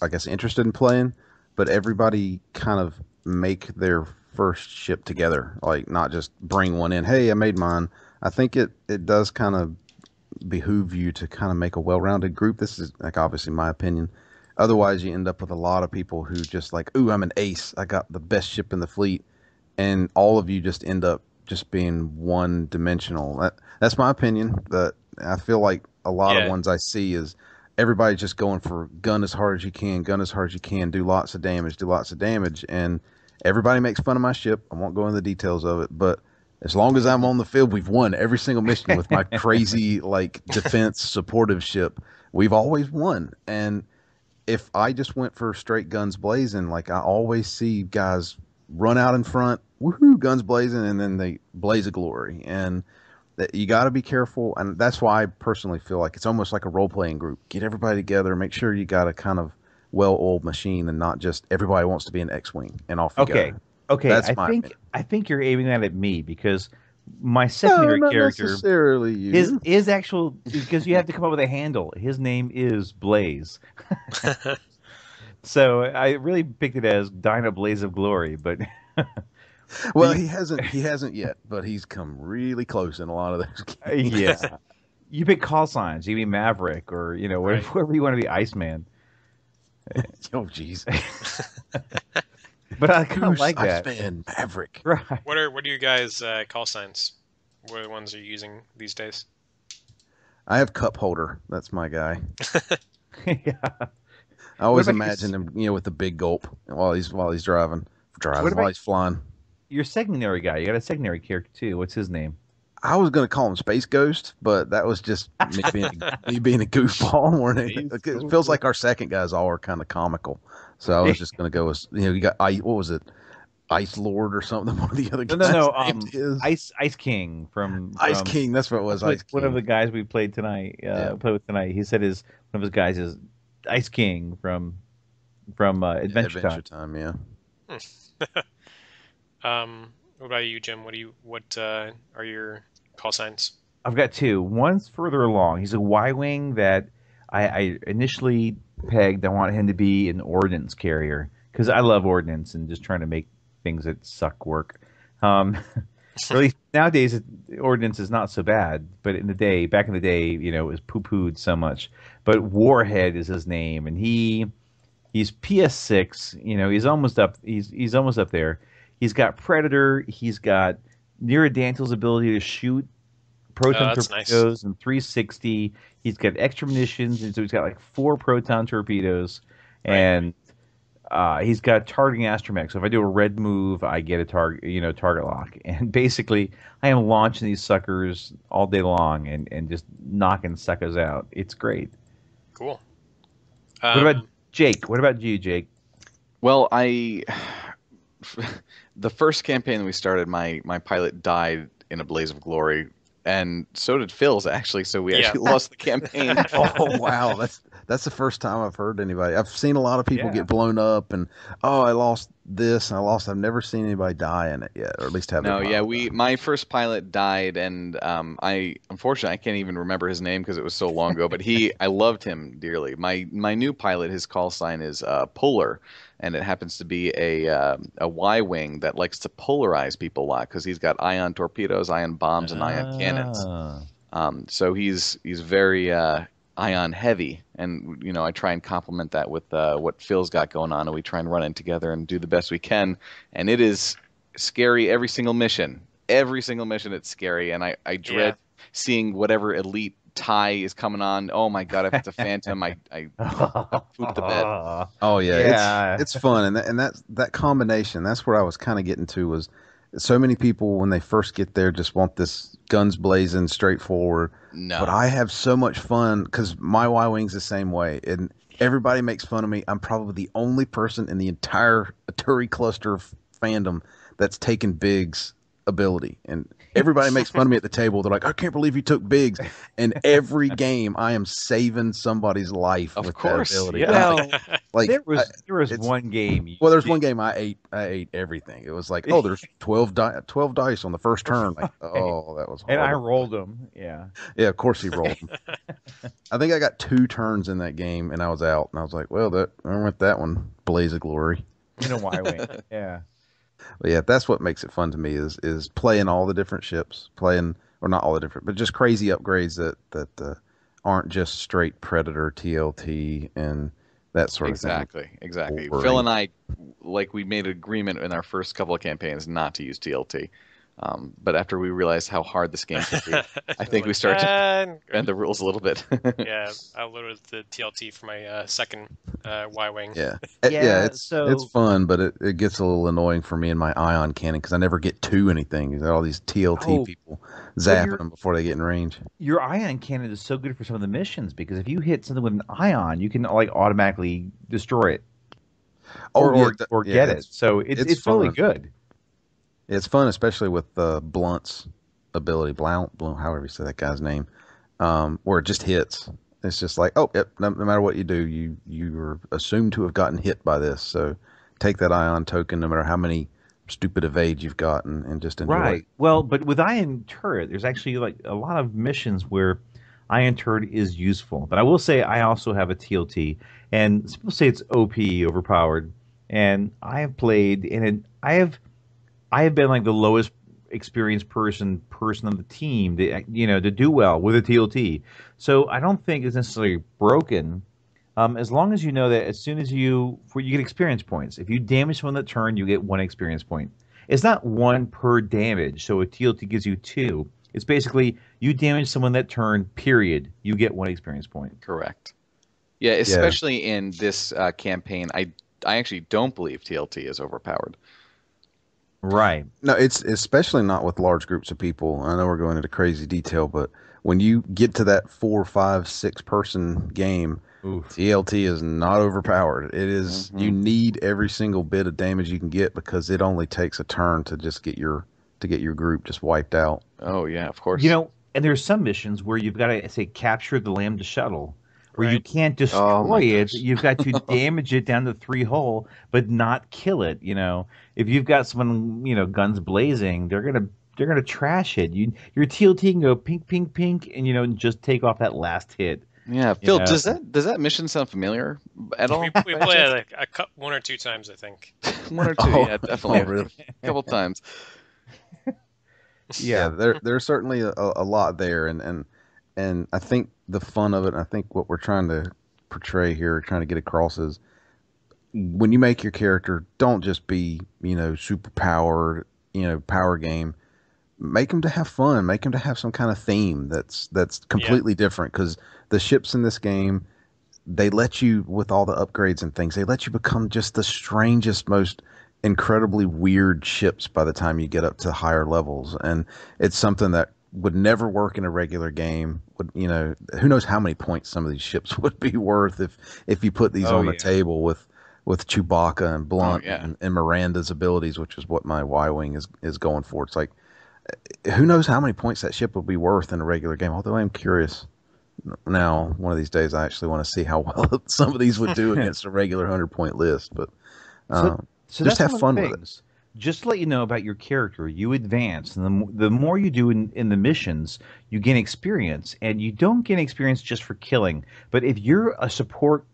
[SPEAKER 13] I guess, interested in playing, but everybody kind of make their first ship together. Like, not just bring one in. Hey, I made mine. I think it does kind of behoove you to kind of make a well-rounded group. This is like obviously my opinion. Otherwise, you end up with a lot of people who just like, ooh, I'm an ace. I got the best ship in the fleet. And all of you just end up just being one-dimensional. That's my opinion. But I feel like a lot of ones I see is everybody just going for gun as hard as you can, do lots of damage. And everybody makes fun of my ship. I won't go into the details of it. But as long as I'm on the field, we've won every single mission with my crazy like defense supportive ship. We've always won. And if I just went for straight guns blazing, like I always see guys run out in front, woohoo, guns blazing, and then they blaze of glory. And you got to be careful. And that's why I personally feel like it's almost like a role-playing group. Get everybody together, make sure you got a kind of well-oiled machine and not just everybody wants to be an X-Wing and off you go.
[SPEAKER 11] Okay,
[SPEAKER 13] that's
[SPEAKER 11] I think you're aiming that at me, because my secondary character
[SPEAKER 13] necessarily you.
[SPEAKER 11] is actual, because you have to come up with a handle. His name is Blaze. So I really picked it as Dyna Blaze of Glory, but
[SPEAKER 13] well, he hasn't yet, but he's come really close in a lot of those games.
[SPEAKER 11] Yeah. You pick call signs. You can be Maverick, or whatever you want to be, Iceman.
[SPEAKER 13] Oh jeez.
[SPEAKER 11] But I kind of like that.
[SPEAKER 13] Iceman, Maverick.
[SPEAKER 11] Right.
[SPEAKER 12] What are you guys call signs? What are the ones you're using these days?
[SPEAKER 13] I have cup holder. That's my guy.
[SPEAKER 11] Yeah.
[SPEAKER 13] I always imagine him, with the big gulp while he's driving, while he's flying.
[SPEAKER 11] Your secondary guy. You got a secondary character too. What's his name?
[SPEAKER 13] I was going to call him Space Ghost, but that was just me being a goofball more than anything. It feels like our second guys all are kind of comical. So I was just going to go with, you got, what was it? Ice Lord or something? One of the other guys.
[SPEAKER 11] No. Ice King from
[SPEAKER 13] Ice King. That's what it was. Ice King.
[SPEAKER 11] One of the guys we played tonight. Played with tonight. He said one of his guys is Ice King from Adventure Time.
[SPEAKER 13] Yeah.
[SPEAKER 12] What about you, Jim? What are your call signs?
[SPEAKER 11] I've got 2. One's further along. He's a Y-wing that I initially pegged I want him to be an ordnance carrier because I love ordnance and just trying to make things that suck work. Or at least nowadays, ordnance is not so bad. But back in the day, it was poo-pooed so much. But Warhead is his name, and he's PS6. He's almost up. He's almost up there. He's got Predator. He's got Niradantil's ability to shoot proton torpedoes and 360. He's got extra munitions, and so he's got like 4 proton torpedoes, and he's got targeting astromech. So if I do a red move, I get a target lock, and basically I am launching these suckers all day long and just knocking suckers out. It's great.
[SPEAKER 12] Cool.
[SPEAKER 11] What about Jake? What about you, Jake?
[SPEAKER 9] Well, the first campaign that we started, my pilot died in a blaze of glory, and so did Phil's actually. So we actually lost the campaign.
[SPEAKER 13] Oh wow, that's the first time I've heard anybody. I've seen a lot of people get blown up, and I lost this and I lost. I've never seen anybody die in it yet, or at least have.
[SPEAKER 9] No, my first pilot died, and unfortunately I can't even remember his name because it was so long ago. But I loved him dearly. My new pilot, his call sign is Polar. And it happens to be a Y-wing that likes to polarize people a lot because he's got ion torpedoes, ion bombs, and ion cannons. So he's very ion heavy, and I try and complement that with what Phil's got going on, and we try and run in together and do the best we can. And it is scary every single mission. Every single mission, it's scary, and I dread seeing whatever elite tie is coming on. Oh my god, if it's a Phantom, I poop the bed.
[SPEAKER 13] Oh yeah. It's fun, and that combination. That's where I was kind of getting to. Was so many people when they first get there just want this guns blazing, straightforward.
[SPEAKER 9] No,
[SPEAKER 13] but I have so much fun because my Y-wing's the same way, and everybody makes fun of me. I'm probably the only person in the entire Aturi Cluster fandom that's taken Biggs' ability, and everybody makes fun of me at the table. They're like, I can't believe you took Biggs. And every game I am saving somebody's life with that ability.
[SPEAKER 11] Yeah. Well, like there was one game.
[SPEAKER 13] There's one game I ate everything. It was like, there's 12 dice on the first turn. Like, that was hard.
[SPEAKER 11] And I rolled them. Yeah.
[SPEAKER 13] Yeah, of course he rolled them. I think I got 2 turns in that game and I was out. And I was like, I went that one. Blaze of glory.
[SPEAKER 11] Y-wing. Yeah.
[SPEAKER 13] But yeah, that's what makes it fun to me is playing all the different ships, or not all the different, but just crazy upgrades that aren't just straight Predator, TLT, and that sort of thing.
[SPEAKER 9] Exactly. Phil and I, we made an agreement in our first couple of campaigns not to use TLT. But after we realized how hard this game could be, I think we started to bend the rules a little bit.
[SPEAKER 12] Yeah, I loaded the TLT for my second Y-wing.
[SPEAKER 13] Yeah, it's fun, but it gets a little annoying for me and my ion cannon because I never get to anything. There's all these TLT people zapping them before they get in range.
[SPEAKER 11] Your ion cannon is so good for some of the missions because if you hit something with an ion, you can automatically destroy it. Or get it. So it's really good.
[SPEAKER 13] It's fun, especially with Blunt's ability, Blount, however you say that guy's name, where it just hits. It's just like, no matter what you do, you're assumed to have gotten hit by this. So take that ion token, no matter how many stupid evades you've gotten, and just enjoy.
[SPEAKER 11] Right. Well, but with Ion Turret, there's actually a lot of missions where Ion Turret is useful. But I will say I also have a TLT, and some people say it's OP, overpowered, and I have played, and I have been the lowest experienced person on the team to do well with a TLT. So I don't think it's necessarily broken, as long as you know that as soon as you get experience points. If you damage someone that turn, you get 1 experience point. It's not 1 per damage, so a TLT gives you 2. It's basically you damage someone that turn, period. You get 1 experience point.
[SPEAKER 9] Correct. Yeah, especially in this campaign, I actually don't believe TLT is overpowered.
[SPEAKER 11] Right.
[SPEAKER 13] No, it's especially not with large groups of people. I know we're going into crazy detail, but when you get to that 4, 5, 6 person game, TLT is not overpowered. It is you need every single bit of damage you can get because it only takes a turn to just get your group just wiped out.
[SPEAKER 9] Oh yeah, of course.
[SPEAKER 11] And there's some missions where you've got to say capture the Lambda shuttle. Where you can't destroy it, you've got to damage it down to 3 hull, but not kill it. If you've got someone, guns blazing, they're gonna trash it. Your TLT can go pink, pink, pink, and just take off that last hit.
[SPEAKER 9] Yeah, Phil, does that mission sound familiar at all?
[SPEAKER 12] We played it one or two times, I think.
[SPEAKER 9] One or two, yeah, definitely.
[SPEAKER 13] Really?
[SPEAKER 9] A couple times.
[SPEAKER 13] Yeah, there's certainly a lot there, and I think the fun of it, and I think what we're trying to portray here, trying to get across is when you make your character, don't just be, super powered, power game. Make them to have fun. Make them to have some kind of theme that's completely different. Because the ships in this game, they let you, with all the upgrades and things, they let you become just the strangest, most incredibly weird ships by the time you get up to higher levels. And it's something that would never work in a regular game. Who knows how many points some of these ships would be worth if you put these on the table with Chewbacca and Blunt and Miranda's abilities, which is what my Y-Wing is going for. It's like, who knows how many points that ship would be worth in a regular game, although I'm curious. Now, one of these days, I actually want to see how well some of these would do against a regular 100-point list. But
[SPEAKER 11] so
[SPEAKER 13] just have fun with it.
[SPEAKER 11] Just to let you know about your character, you advance, and the more you do in the missions, you gain experience, and you don't gain experience just for killing. But if you're a support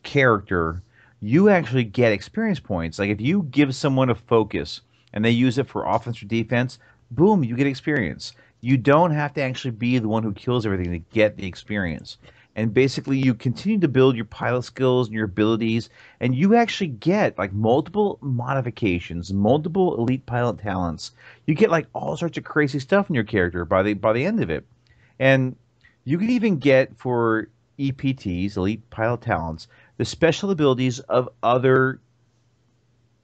[SPEAKER 11] character, you actually get experience points. Like if you give someone a focus and they use it for offense or defense, boom, you get experience. You don't have to actually be the one who kills everything to get the experience. And basically, you continue to build your pilot skills and your abilities, and you actually get like multiple modifications, multiple elite pilot talents. You get like all sorts of crazy stuff in your character by the end of it. And you can even get, for EPTs, elite pilot talents, the special abilities of other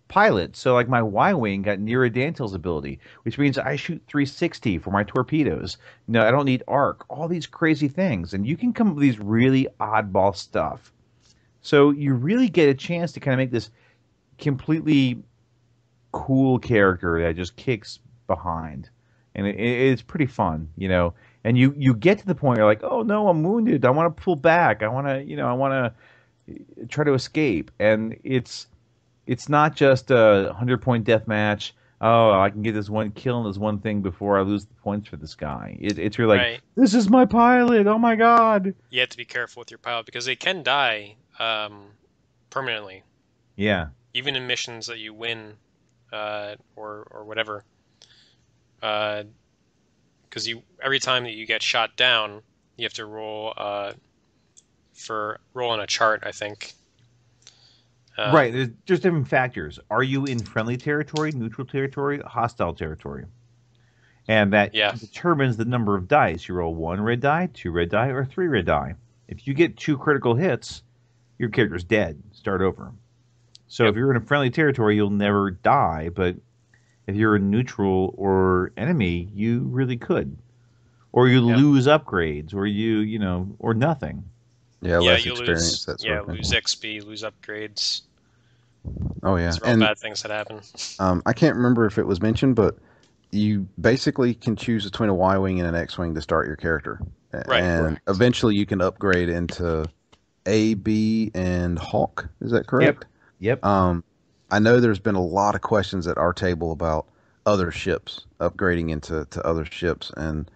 [SPEAKER 11] pilot. So like my Y-Wing got Niradantil's ability, which means I shoot 360 for my torpedoes. No, I don't need arc. All these crazy things. And you can come up with these really oddball stuff. So you really get a chance to kind of make this completely cool character that just kicks behind. And it's pretty fun, And you get to the point where you're like, oh no, I'm wounded. I want to pull back. I want to try to escape. And it's not just a 100-point death match. Oh, I can get this one kill and this one thing before I lose the points for this guy. It's really like, this is my pilot. Oh my god.
[SPEAKER 12] You have to be careful with your pilot because they can die permanently.
[SPEAKER 11] Yeah.
[SPEAKER 12] Even in missions that you win or whatever. Because every time that you get shot down, you have to roll on a chart, I think.
[SPEAKER 11] Right, there's different factors. Are you in friendly territory, neutral territory, hostile territory? And that determines the number of dice. You roll 1 red die, 2 red die, or 3 red die. If you get 2 critical hits, your character's dead. Start over. So if you're in a friendly territory, you'll never die, but if you're in neutral or enemy, you really could. Or you lose upgrades, or or nothing.
[SPEAKER 13] Yeah, less experience.
[SPEAKER 12] Lose XP, lose upgrades.
[SPEAKER 13] Oh yeah,
[SPEAKER 12] Those are all bad things that happen.
[SPEAKER 13] I can't remember if it was mentioned, but you basically can choose between a Y-Wing and an X-Wing to start your character.
[SPEAKER 12] Right.
[SPEAKER 13] And eventually you can upgrade into A, B, and Hawk. Is that correct?
[SPEAKER 11] Yep.
[SPEAKER 13] I know there's been a lot of questions at our table about other ships, upgrading into other ships, and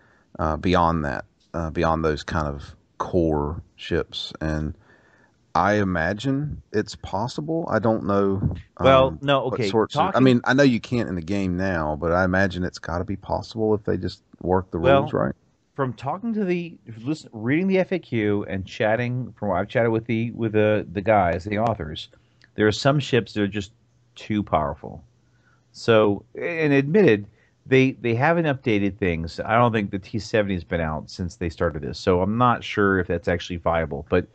[SPEAKER 13] beyond that, beyond those kind of core ships. And I imagine it's possible. I don't know.
[SPEAKER 11] Well, no, okay.
[SPEAKER 13] I mean, I know you can't in the game now, but I imagine it's got to be possible if they just work the rules right.
[SPEAKER 11] From talking to reading the FAQ and chatting, from what I've chatted with the guys, the authors, there are some ships that are just too powerful. So, and admitted, they haven't updated things. I don't think the T-70 has been out since they started this, so I'm not sure if that's actually viable. But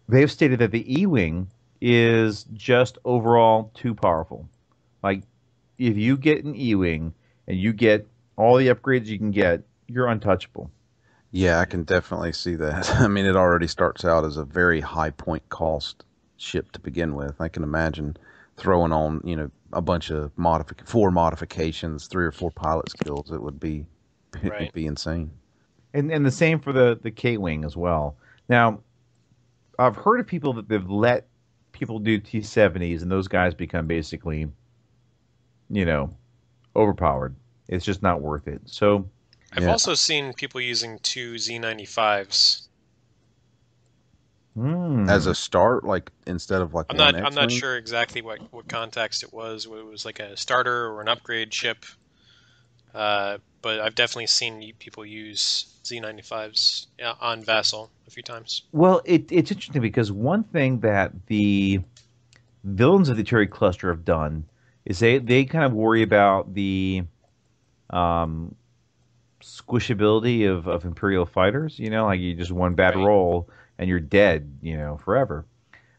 [SPEAKER 11] they've stated that the E-Wing is just overall too powerful. Like, if you get an E-Wing and you get all the upgrades you can get, you're untouchable.
[SPEAKER 13] Yeah, I can definitely see that. I mean, it already starts out as a very high point cost ship to begin with. I can imagine throwing on, a bunch of 4 modifications, 3 or 4 pilot skills. It would be insane.
[SPEAKER 11] And the same for the K-Wing as well. Now, I've heard of people that they've let people do T-70s, and those guys become basically, overpowered. It's just not worth it. So
[SPEAKER 12] I've also seen people using 2 Z95s.
[SPEAKER 13] as a start, like instead of like
[SPEAKER 12] I'm
[SPEAKER 13] one
[SPEAKER 12] not
[SPEAKER 13] X-wing?
[SPEAKER 12] sure exactly what context it was. Whether it was like a starter or an upgrade ship. But I've definitely seen people use Z95s on Vassal a few times.
[SPEAKER 11] Well, it's interesting because one thing that the villains of the Aturi Cluster have done is they kind of worry about the um, squishability of Imperial fighters. You know, like you just one bad roll and you're dead. You know, forever.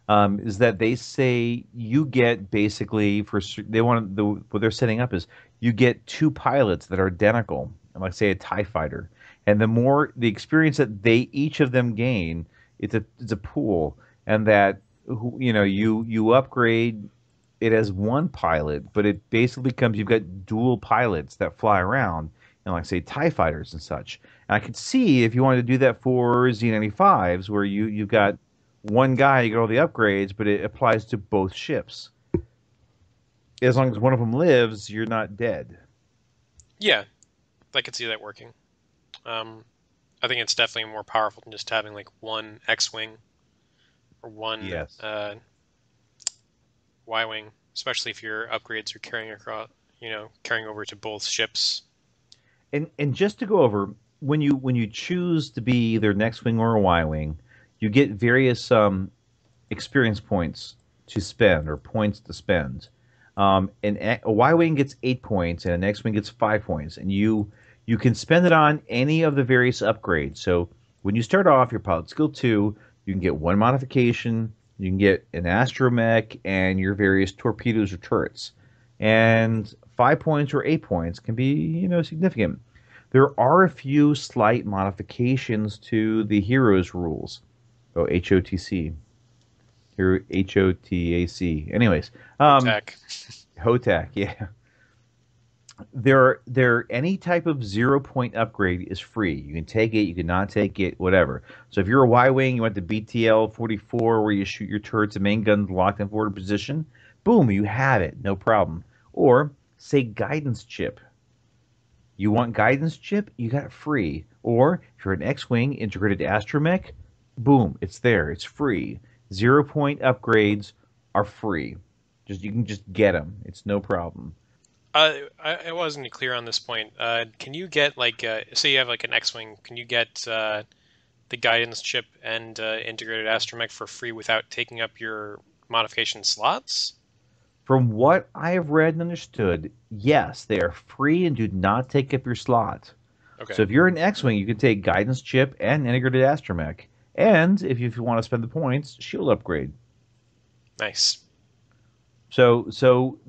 [SPEAKER 11] Is that they say you get basically what they're setting up is you get two pilots that are identical, like say a TIE fighter, and the experience that they each of them gain, it's a pool, and that you upgrade it as one pilot, but it basically becomes you've got dual pilots that fly around, and like say TIE fighters and such. And I could see if you wanted to do that for Z95s, where you've got one guy, you get all the upgrades, but it applies to both ships. As long as one of them lives, you're not dead.
[SPEAKER 12] Yeah, I could see that working. I think it's definitely more powerful than just having like one X-wing or one Y-wing, especially if your upgrades are carrying over to both ships.
[SPEAKER 11] And just to go over, when you choose to be either an X-wing or a Y-wing, you get various experience points to spend or points to spend. And a Y-wing gets 8 points, and an X-wing gets 5 points, and you can spend it on any of the various upgrades. So when you start off your pilot skill 2, you can get one modification, you can get an astromech, and your various torpedoes or turrets. And 5 points or 8 points can be significant. There are a few slight modifications to the heroes rules. Oh, HOTC. Hero HOTAC. Anyways, HOTAC, yeah. There any type of 0-point upgrade is free. You can take it, you can not take it, whatever. So if you're a Y-wing, you went to BTL 44 where you shoot your turrets and main guns locked in forward position, boom, you have it, no problem. Or say guidance chip. You want guidance chip, you got it free. Or if you're an X-wing integrated astromech, boom, it's there, it's free. 0-point upgrades are free. You can just get them. It's no problem.
[SPEAKER 12] I wasn't clear on this point. Can you get say you have like an X-wing? Can you get the guidance chip and integrated astromech for free without taking up your modification slots?
[SPEAKER 11] From what I have read and understood, yes, they are free and do not take up your slot.
[SPEAKER 12] Okay.
[SPEAKER 11] So if you're an X-wing, you can take guidance chip and integrated astromech. And if you want to spend the points, shield upgrade.
[SPEAKER 12] Nice.
[SPEAKER 11] So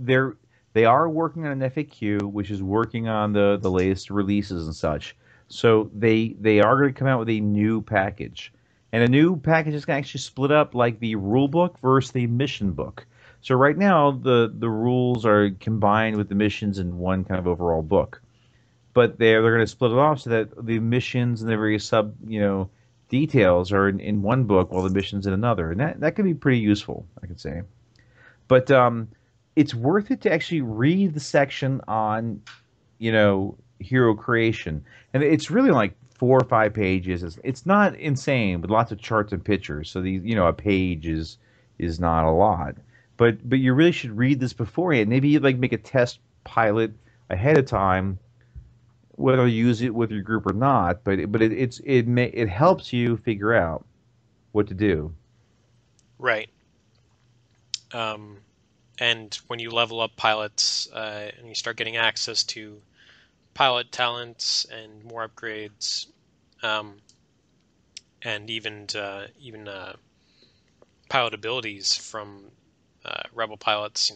[SPEAKER 11] they are working on an FAQ, which is working on the latest releases and such. So they are going to come out with a new package. And a new package is going to actually split up like the rule book versus the mission book. So right now the rules are combined with the missions in one kind of overall book. But they're going to split it off so that the missions and the various details are in one book while the mission's in another. And that can be pretty useful, I could say. But it's worth it to actually read the section on, hero creation. And it's really like 4 or 5 pages. It's not insane with lots of charts and pictures. So a page is not a lot. But you really should read this beforehand. Maybe you'd make a test pilot ahead of time, whether you use it with your group or not. But it helps you figure out what to do.
[SPEAKER 12] Right. And when you level up pilots and you start getting access to pilot talents and more upgrades, and even pilot abilities from Rebel pilots,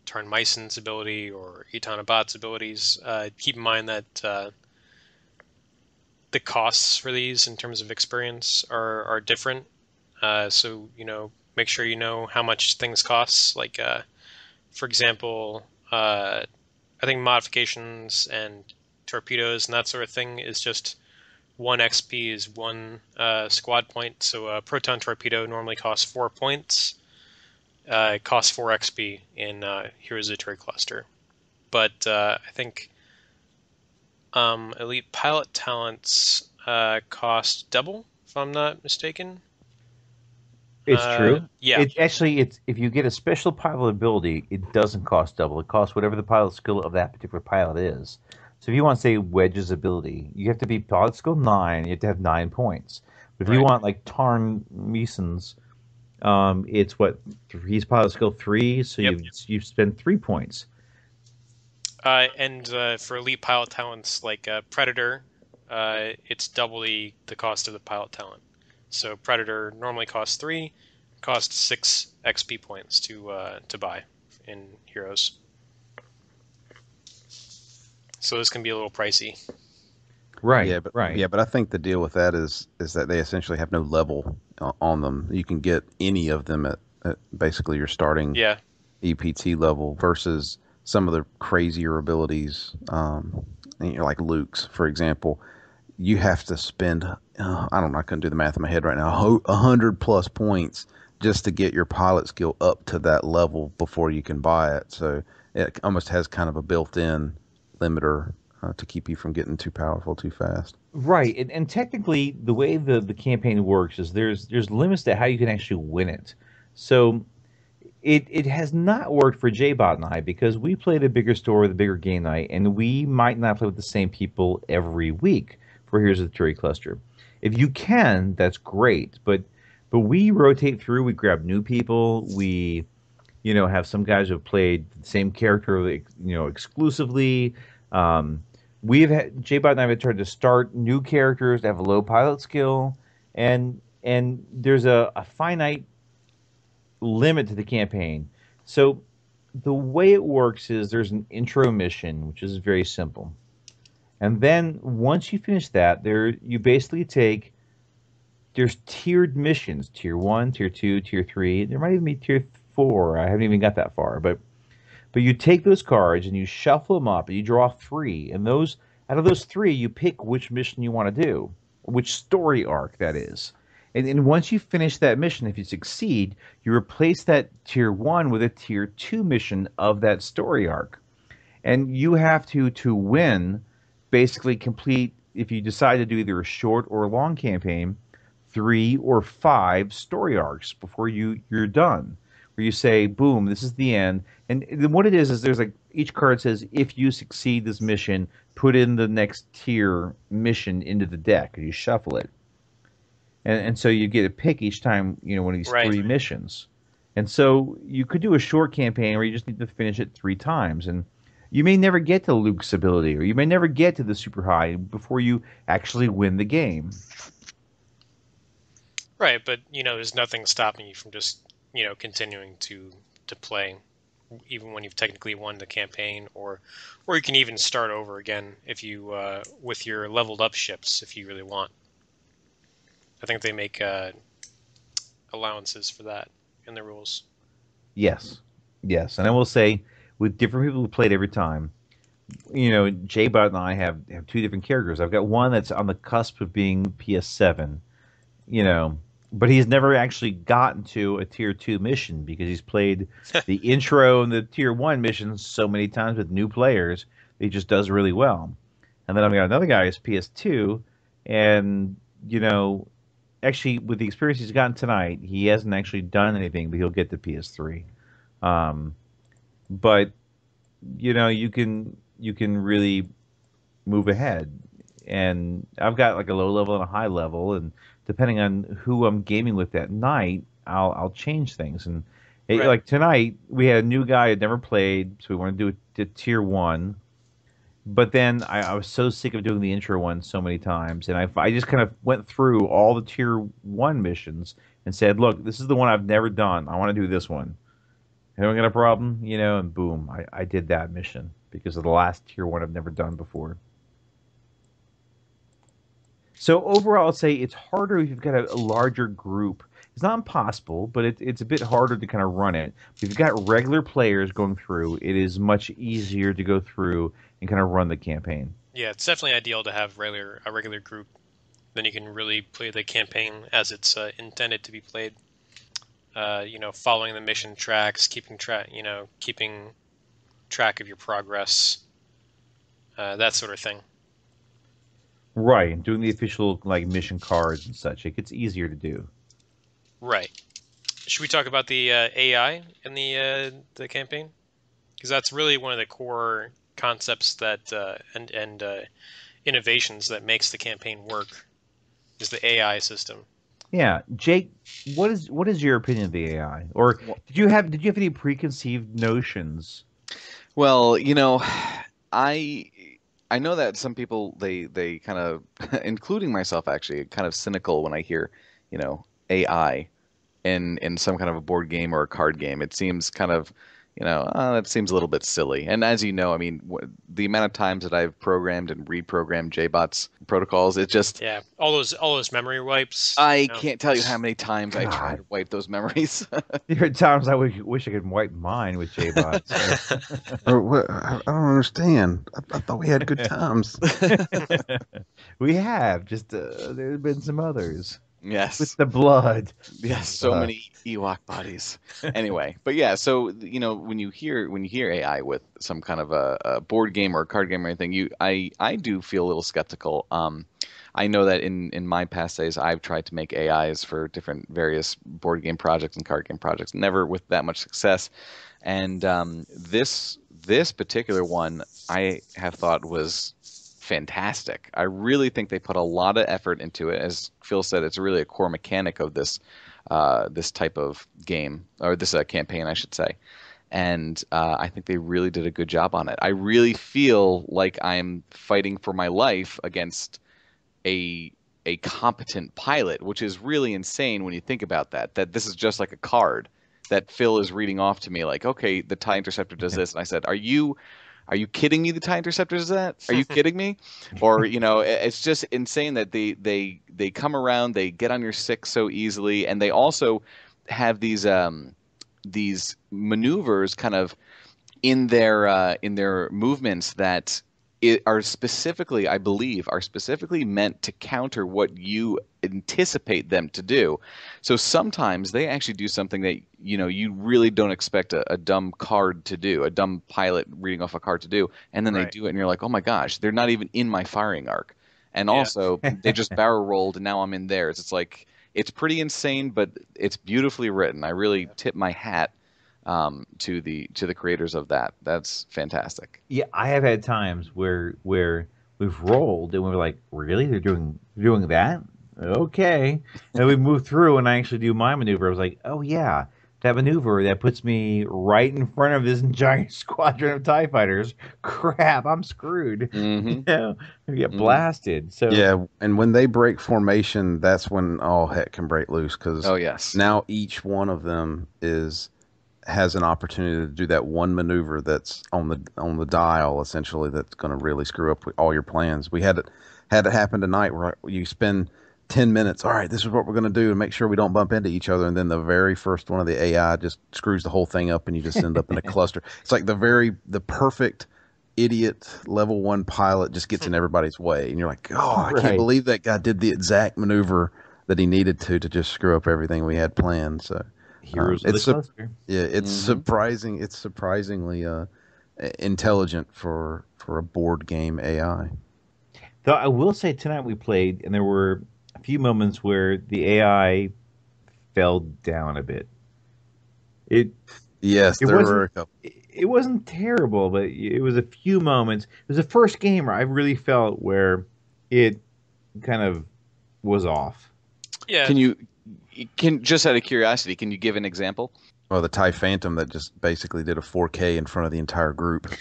[SPEAKER 12] Tarn Myson's ability or Etana Bot's abilities, keep in mind that the costs for these in terms of experience are different. So make sure you know how much things cost. For example, I think modifications and torpedoes and that sort of thing is just 1 XP is 1 squad point. So a proton torpedo normally costs 4 points. It costs 4 XP in Heroes of the Aturi Cluster. But I think elite pilot talents cost double, if I'm not mistaken.
[SPEAKER 11] It's true.
[SPEAKER 12] Yeah.
[SPEAKER 11] It's if you get a special pilot ability, it doesn't cost double. It costs whatever the pilot skill of that particular pilot is. So if you want, say, Wedge's ability, you have to be pilot skill 9. You have to have 9 points. But if you want like Tarn Meeson's, it's what he's pilot skill 3, so you spend 3 points.
[SPEAKER 12] And for elite pilot talents like Predator, it's double the cost of the pilot talent. So Predator normally costs 3, costs 6 XP points to buy in Heroes. So this can be a little pricey.
[SPEAKER 11] Right.
[SPEAKER 13] Yeah, but
[SPEAKER 11] right.
[SPEAKER 13] Yeah, but I think the deal with that is that they essentially have no level on them. You can get any of them at basically your starting EPT level versus some of the crazier abilities, like Luke's, for example. You have to spend, I couldn't do the math in my head right now, 100+ points just to get your pilot skill up to that level before you can buy it. So it almost has kind of a built-in limiter to keep you from getting too powerful too fast.
[SPEAKER 11] Right, and technically the way the campaign works is there's limits to how you can actually win it. So it has not worked for J-Bot and I because we played a bigger store with a bigger game night, and we might not play with the same people every week for Here's the Aturi Cluster. If you can, that's great, but we rotate through. We grab new people. We, have some guys who have played the same character, exclusively. We've had J-Bot and I have tried to start new characters that have a low pilot skill, and there's a finite limit to the campaign. So the way it works is there's an intro mission, which is very simple. And then once you finish that, you basically there's tiered missions, tier 1, tier 2, tier 3. There might even be tier 4. I haven't even got that far, but you take those cards and you shuffle them up and you draw 3. And out of those 3, you pick which mission you want to do, which story arc that is. And once you finish that mission, if you succeed, you replace that tier 1 with a tier 2 mission of that story arc. And you have to win, basically complete, if you decide to do either a short or a long campaign, 3 or 5 story arcs before you're done. Where you say, boom, this is the end. And then what it is there's like each card says, if you succeed this mission, put in the next tier mission into the deck, and you shuffle it. And so you get a pick each time, one of these 3 missions. And so you could do a short campaign where you just need to finish it 3 times. And you may never get to Luke's ability, or you may never get to the super high before you actually win the game.
[SPEAKER 12] Right, but, there's nothing stopping you from just, continuing to play, even when you've technically won the campaign, or you can even start over again if you, with your leveled up ships, if you really want. I think they make allowances for that in the rules.
[SPEAKER 11] Yes. And I will say, with different people who played every time, J-Bot and I have 2 different characters. I've got one that's on the cusp of being PS7, but he's never actually gotten to a tier 2 mission because he's played the intro and the tier 1 missions so many times with new players, he just does really well. And then I've got another guy who's PS2, and, actually, with the experience he's gotten tonight, he hasn't actually done anything, but he'll get to PS3. But you can really move ahead, and I've got like a low level and a high level, and depending on who I'm gaming with that night, I'll change things. And like tonight, we had a new guy who had never played, so we want to do a tier 1. But then I was so sick of doing the intro one so many times, and I just kind of went through all the tier 1 missions and said, look, this is the one I've never done. I want to do this one. Anyone got a problem? And boom, I did that mission because of the last tier 1 I've never done before. So overall, I'll say it's harder if you've got a larger group. It's not impossible, but it's a bit harder to kind of run it. If you've got regular players going through, it is much easier to go through and kind of run the campaign.
[SPEAKER 12] Yeah, it's definitely ideal to have a regular group. Then you can really play the campaign as it's intended to be played. Following the mission tracks, keeping track of your progress, that sort of thing.
[SPEAKER 11] Right, and doing the official mission cards and such, it gets easier to do.
[SPEAKER 12] Right. Should we talk about the AI in the campaign? Because that's really one of the core concepts that and innovations that makes the campaign work is the AI system.
[SPEAKER 11] Yeah, Jake, what is your opinion of the AI? Or did you have any preconceived notions?
[SPEAKER 9] Well, I know that some people they kind of, including myself actually, kind of cynical when I hear, AI in some kind of a board game or a card game. It seems kind of, that seems a little bit silly. And as you know, I mean, the amount of times that I've programmed and reprogrammed JBots protocols, it just
[SPEAKER 12] all those memory wipes.
[SPEAKER 9] I can't tell you how many times I try to wipe those memories.
[SPEAKER 11] There are times I wish I could wipe mine with JBots.
[SPEAKER 13] I don't understand. I thought we had good times.
[SPEAKER 11] We have. Just there have been some others.
[SPEAKER 9] Yes.
[SPEAKER 11] With the blood.
[SPEAKER 9] Yes, so many Ewok bodies. Anyway, but yeah, so when you hear AI with some kind of a board game or a card game or anything, I do feel a little skeptical. I know that in my past days I've tried to make AIs for different various board game projects and card game projects, never with that much success. And this particular one I have thought was fantastic. I really think they put a lot of effort into it. As Phil said, it's really a core mechanic of this type of game, or this campaign, I should say. And I think they really did a good job on it. I really feel like I'm fighting for my life against a competent pilot, which is really insane when you think about that. That this is just like a card that Phil is reading off to me, like, okay, the TIE Interceptor does this, and I said, Are you kidding me? The TIE Interceptor does that? Are you kidding me? Or, it's just insane that they come around, they get on your six so easily, and they also have these maneuvers kind of in their movements that are specifically, I believe, meant to counter what you anticipate them to do. So sometimes they actually do something that you really don't expect a dumb card to do, a dumb pilot reading off a card to do, and then they do it, and you're like, oh my gosh, they're not even in my firing arc. And also, they just barrel rolled, and now I'm in theirs. It's like, it's pretty insane, but it's beautifully written. I really tip my hat to the creators of that. That's fantastic.
[SPEAKER 11] Yeah, I have had times where we've rolled and we're like, really? They're doing that? Okay. And we move through and I actually do my maneuver. I was like, oh yeah, that maneuver that puts me right in front of this giant squadron of TIE fighters. Crap, I'm screwed.
[SPEAKER 9] Mm-hmm.
[SPEAKER 11] I get blasted. So
[SPEAKER 13] yeah, and when they break formation, that's when all heck can break loose, because now each one of them has an opportunity to do that one maneuver that's on the dial, essentially, that's going to really screw up all your plans. We had it happen tonight where you spend 10 minutes. All right, this is what we're going to do to make sure we don't bump into each other. And then the very first one of the AI just screws the whole thing up and you just end up in a cluster. It's like the perfect idiot level 1 pilot just gets in everybody's way. And you're like, oh, I can't believe that guy did the exact maneuver that he needed to just screw up everything we had planned. So
[SPEAKER 11] heroes of the cluster.
[SPEAKER 13] Yeah, it's surprising. It's surprisingly intelligent for a board game AI.
[SPEAKER 11] Though I will say tonight we played, and there were a few moments where the AI fell down a bit. There were a couple. It wasn't terrible, but it was a few moments. It was the first game where I really felt where it kind of was off.
[SPEAKER 12] Yeah.
[SPEAKER 9] Can just out of curiosity, can you give an example?
[SPEAKER 13] Well, the TIE Phantom that just basically did a 4K in front of the entire group.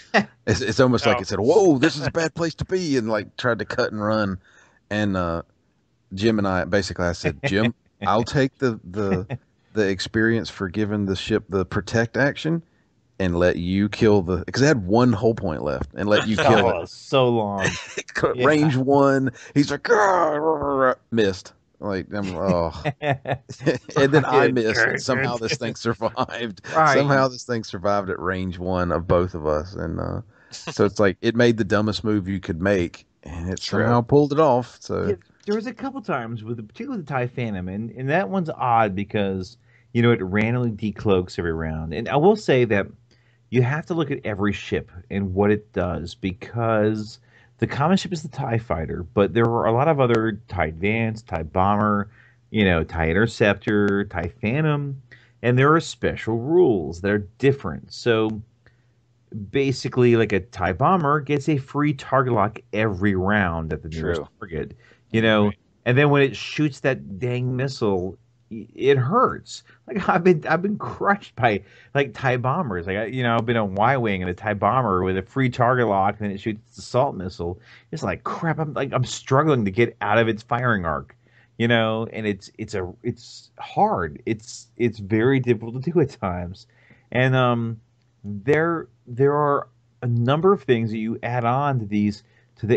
[SPEAKER 13] It's almost like it said, "Whoa, this is a bad place to be," and like tried to cut and run. And Jim and I said, "Jim, I'll take the experience for giving the ship the protect action, and let you kill because it had one whole point left, and let you kill it."
[SPEAKER 11] So long.
[SPEAKER 13] Range 1. He's like, missed. Like, and then I missed. And somehow this thing survived.
[SPEAKER 11] Right.
[SPEAKER 13] Somehow this thing survived at range 1 of both of us, and so it's like it made the dumbest move you could make, and it somehow pulled it off. So
[SPEAKER 11] there was a couple times particularly the TIE Phantom, and that one's odd because it randomly decloaks every round. And I will say that you have to look at every ship and what it does, because the common ship is the TIE Fighter, but there are a lot of other TIE Advance, TIE Bomber, TIE Interceptor, TIE Phantom, and there are special rules that are different. So basically, like a TIE bomber gets a free target lock every round at the nearest target, right. And then when it shoots that dang missile, it hurts. Like I've been crushed by like TIE bombers. Like I've been on Y-wing and a TIE bomber with a free target lock, and then it shoots the assault missile. It's like crap. I'm struggling to get out of its firing arc, and it's hard. It's very difficult to do at times, and there are a number of things that you add on to the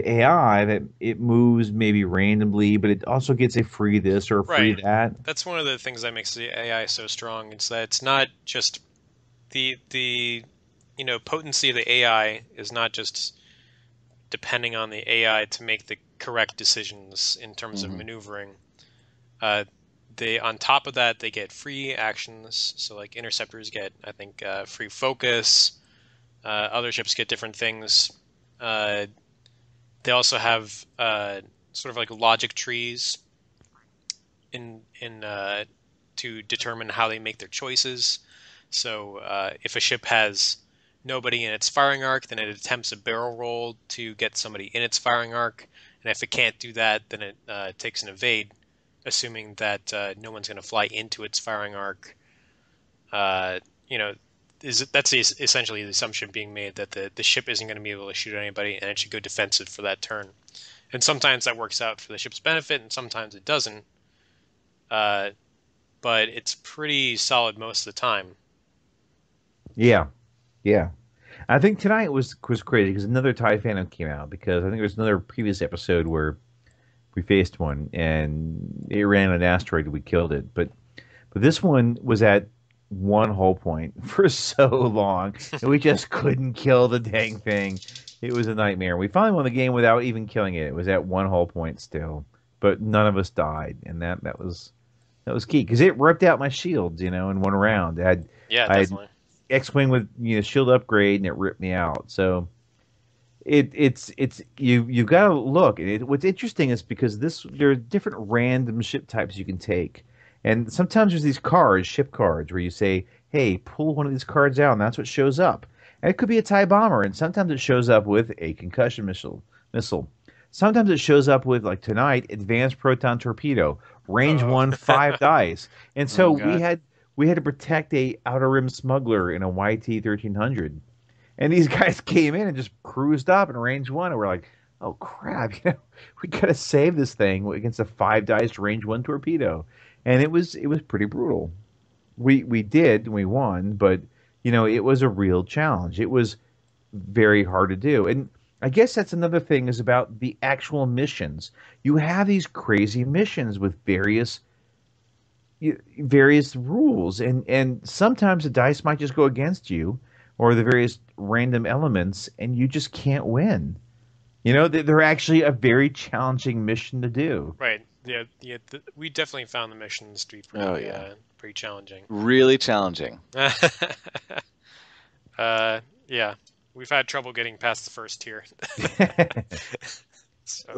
[SPEAKER 11] AI that it moves maybe randomly, but it also gets a free this or a free that.
[SPEAKER 12] That's one of the things that makes the AI so strong. It's that it's not just the potency of the AI is not just depending on the AI to make the correct decisions in terms of maneuvering. On top of that, they get free actions. So like interceptors get, I think, free focus. Other ships get different things. They also have sort of like logic trees to determine how they make their choices. So if a ship has nobody in its firing arc, then it attempts a barrel roll to get somebody in its firing arc. And if it can't do that, then it takes an evade, assuming that no one's going to fly into its firing arc. That's essentially the assumption being made that the ship isn't going to be able to shoot anybody, and it should go defensive for that turn. And sometimes that works out for the ship's benefit, and sometimes it doesn't. But it's pretty solid most of the time.
[SPEAKER 11] Yeah. I think tonight was crazy because another TIE Phantom came out, because I think there was another previous episode where we faced one and it ran an asteroid and we killed it. But this one was at one hull point for so long and we just couldn't kill the dang thing. It was a nightmare. We finally won the game without even killing it. It was at one hull point still, but none of us died, and that was key because it ripped out my shields, in one round.
[SPEAKER 12] Definitely.
[SPEAKER 11] X-wing with shield upgrade, and it ripped me out. So you've got to look. What's interesting is because there are different random ship types you can take. And sometimes there's these cards, ship cards, where you say, hey, pull one of these cards out, and that's what shows up. And it could be a TIE bomber, and sometimes it shows up with a concussion missile. Sometimes it shows up with, like tonight, advanced proton torpedo, range 1, 5 dice. And so we had to protect a Outer Rim smuggler in a YT 1300. And these guys came in and just cruised up in range 1, and we're like, oh crap, we got to save this thing against a 5 dice range 1 torpedo. And it was pretty brutal. We won, but it was a real challenge. It was very hard to do. And I guess that's another thing is about the actual missions. You have these crazy missions with various rules, and sometimes the dice might just go against you, or the various random elements, and you just can't win. They're actually a very challenging mission to do.
[SPEAKER 12] Right. Yeah. We definitely found the missions to be pretty challenging.
[SPEAKER 9] Really challenging.
[SPEAKER 12] Yeah. We've had trouble getting past the first tier.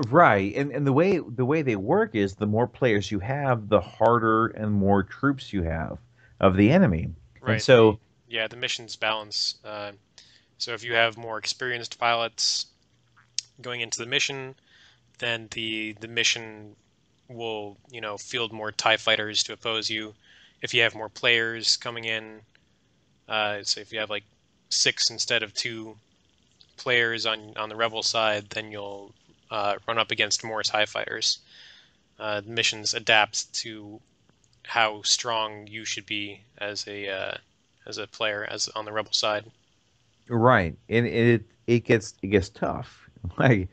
[SPEAKER 11] Right. And the way they work is the more players you have, the harder and more troops you have of the enemy.
[SPEAKER 12] Right.
[SPEAKER 11] And so
[SPEAKER 12] the missions balance. So if you have more experienced pilots going into the mission, then the mission will field more TIE fighters to oppose you. If you have more players coming in, so if you have like 6 instead of 2 players on the rebel side, then you'll run up against more TIE fighters. The missions adapt to how strong you should be as a player on the rebel side.
[SPEAKER 11] Right, and it gets tough. Like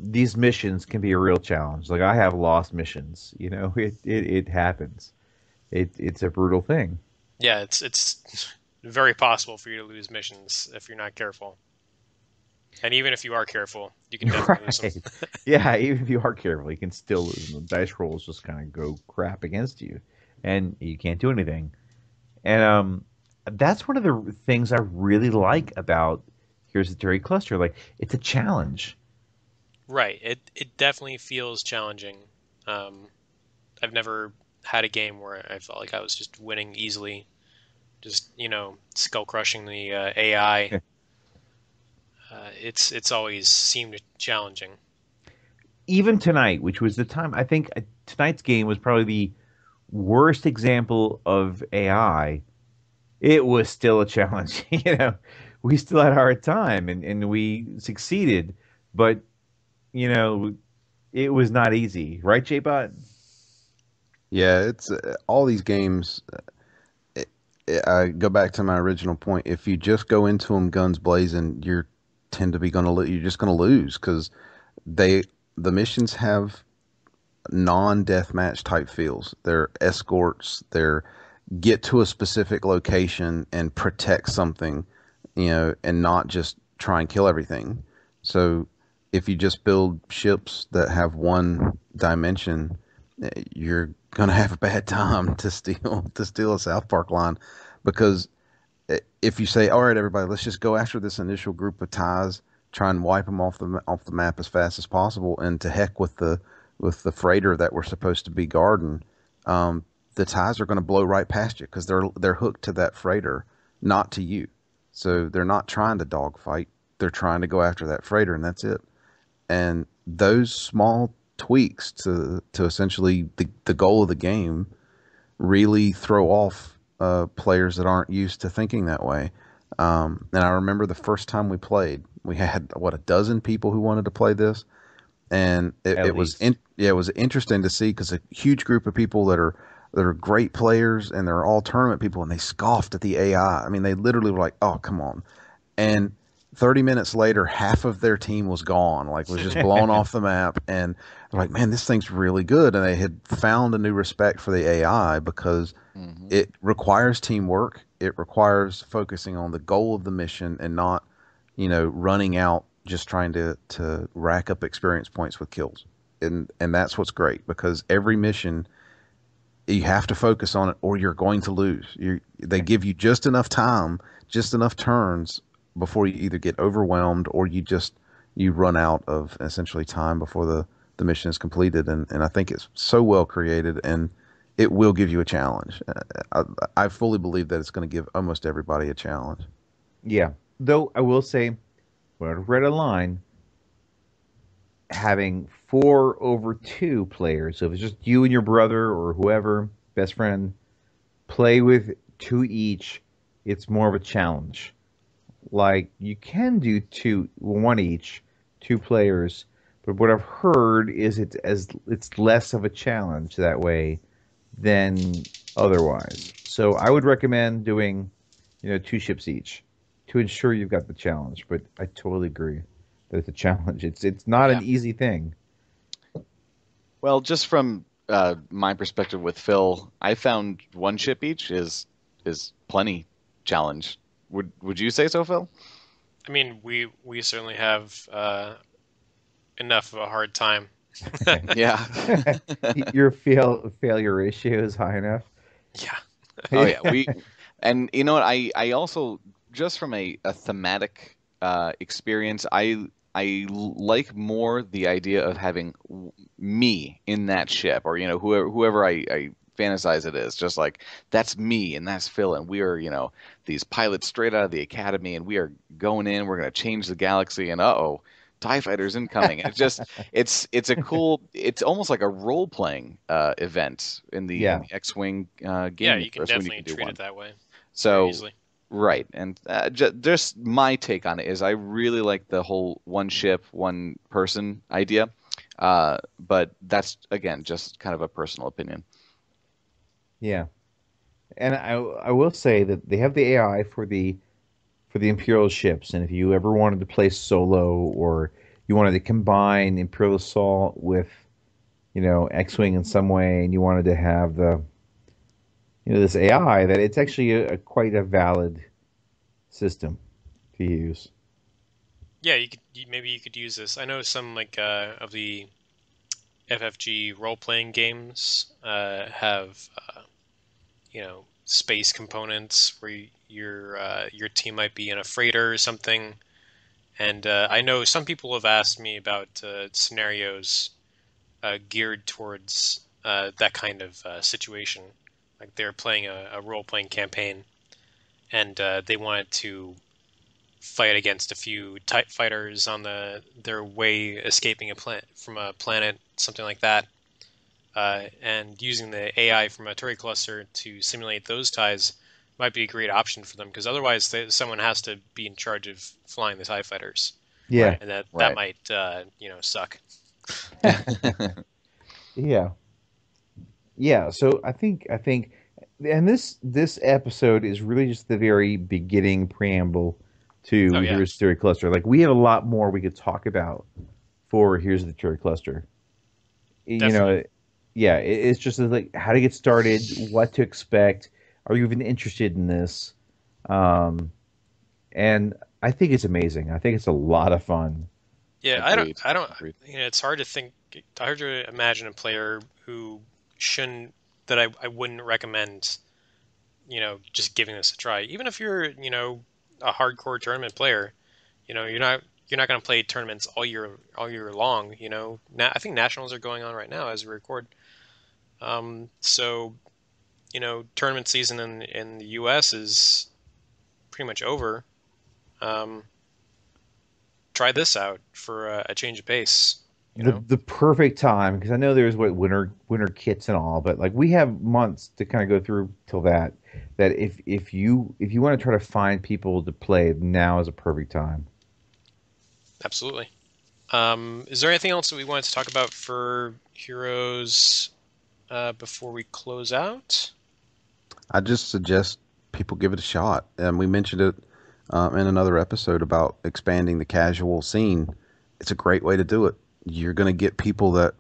[SPEAKER 11] these missions can be a real challenge. Like I have lost missions. It happens. It's a brutal thing.
[SPEAKER 12] Yeah, it's very possible for you to lose missions if you're not careful. And even if you are careful, you can definitely lose them.
[SPEAKER 11] Yeah, even if you are careful, you can still lose them. The dice rolls just kind of go crap against you, and you can't do anything. And that's one of the things I really like about Here's the Aturi Cluster. Like, it's a challenge.
[SPEAKER 12] Right. It definitely feels challenging. I've never had a game where I felt like I was just winning easily, just skull crushing the AI. It's always seemed challenging.
[SPEAKER 11] Even tonight, which was the time, I think tonight's game was probably the worst example of AI. It was still a challenge. We still had a hard time, and we succeeded, but it was not easy, right, J-Bot?
[SPEAKER 13] Yeah, it's all these games. I go back to my original point. If you just go into them guns blazing, you're just going to lose because the missions have non-deathmatch type feels. They're escorts. They're get to a specific location and protect something, and not just try and kill everything. So if you just build ships that have one dimension, you're gonna have a bad time to steal a South Park line, because if you say, all right, everybody, let's just go after this initial group of ties, try and wipe them off the map as fast as possible, and to heck with the freighter that we're supposed to be guarding, the ties are going to blow right past you because they're hooked to that freighter, not to you. So they're not trying to dogfight; they're trying to go after that freighter, and that's it. And those small tweaks to essentially the goal of the game really throw off players that aren't used to thinking that way. And I remember the first time we played, we had a dozen people who wanted to play this, and it was interesting to see because a huge group of people that are great players and they're all tournament people, and they scoffed at the AI. I mean, they literally were like, "Oh, come on!" And 30 minutes later, half of their team was gone, was just blown off the map. And they're like, man, this thing's really good. And they had found a new respect for the AI because it requires teamwork. It requires focusing on the goal of the mission and not, running out just trying to rack up experience points with kills. And that's what's great, because every mission, you have to focus on it or you're going to lose. They give you just enough time, just enough turns before you either get overwhelmed or you run out of essentially time before the mission is completed. And I think it's so well created, and it will give you a challenge. I fully believe that it's going to give almost everybody a challenge.
[SPEAKER 11] Yeah, though I will say, when I read a line, having 4/2 players, so if it's just you and your brother or whoever, best friend, play with 2 each, it's more of a challenge. Like, you can do 1 each, 2 players, but what I've heard is it's less of a challenge that way than otherwise. So I would recommend doing, 2 ships each to ensure you've got the challenge. But I totally agree that it's a challenge. It's not an easy thing.
[SPEAKER 9] Well, just from my perspective with Phil, I found 1 ship each is plenty challenge. Would you say so, Phil?
[SPEAKER 12] I mean, we certainly have enough of a hard time.
[SPEAKER 9] Yeah.
[SPEAKER 11] Your failure ratio is high enough.
[SPEAKER 12] Yeah.
[SPEAKER 9] Oh yeah. And you know what? I also, just from a thematic experience, I like more the idea of having me in that ship, or whoever I fantasize it is, just like, that's me and that's Phil, and we are these pilots straight out of the academy, and we are going in, we're going to change the galaxy, and TIE fighters incoming. It's just it's a cool, it's almost like a role playing event in the X-Wing game.
[SPEAKER 12] Yeah, you can definitely treat it that way.
[SPEAKER 9] So
[SPEAKER 12] easily.
[SPEAKER 9] Right, and just my take on it is I really like the whole 1 ship, 1 person idea, but that's, again, just kind of a personal opinion.
[SPEAKER 11] Yeah, and I will say that they have the AI for the Imperial ships, and if you ever wanted to play solo, or you wanted to combine Imperial Assault with, X-Wing in some way, and you wanted to have this AI, that it's actually quite a valid system to use.
[SPEAKER 12] Yeah, maybe you could use this. I know some of the FFG role-playing games have space components where your team might be in a freighter or something. And I know some people have asked me about scenarios geared towards that kind of situation. Like they're playing a role-playing campaign, and they wanted to fight against a few TIE fighters on their way escaping from a planet, something like that. And using the AI from Aturi Cluster to simulate those ties might be a great option for them, because otherwise someone has to be in charge of flying the TIE fighters.
[SPEAKER 11] Yeah,
[SPEAKER 12] and that might suck.
[SPEAKER 11] Yeah. So I think, and this episode is really just the very beginning preamble to Here's the Aturi Cluster. Like, we have a lot more we could talk about for Here's the Aturi Cluster.
[SPEAKER 12] Definitely.
[SPEAKER 11] It's just like how to get started, what to expect. Are you even interested in this? And I think it's amazing. I think it's a lot of fun.
[SPEAKER 12] Yeah,
[SPEAKER 9] Agreed.
[SPEAKER 12] I don't.
[SPEAKER 9] Agreed.
[SPEAKER 12] It's hard to imagine a player who that I wouldn't recommend, just giving this a try. Even if you're, a hardcore tournament player, you're not going to play tournaments all year long. I think nationals are going on right now as we record. So, tournament season in the U.S. is pretty much over. Try this out for a change of pace.
[SPEAKER 11] The perfect time, because I know there's winter kits and all, but like we have months to kind of go through till that if you want to try to find people to play, now is a perfect time.
[SPEAKER 12] Absolutely. Is there anything else that we wanted to talk about for Heroes before we close out?
[SPEAKER 13] I just suggest people give it a shot. And we mentioned it in another episode about expanding the casual scene. It's a great way to do it. You're going to get people that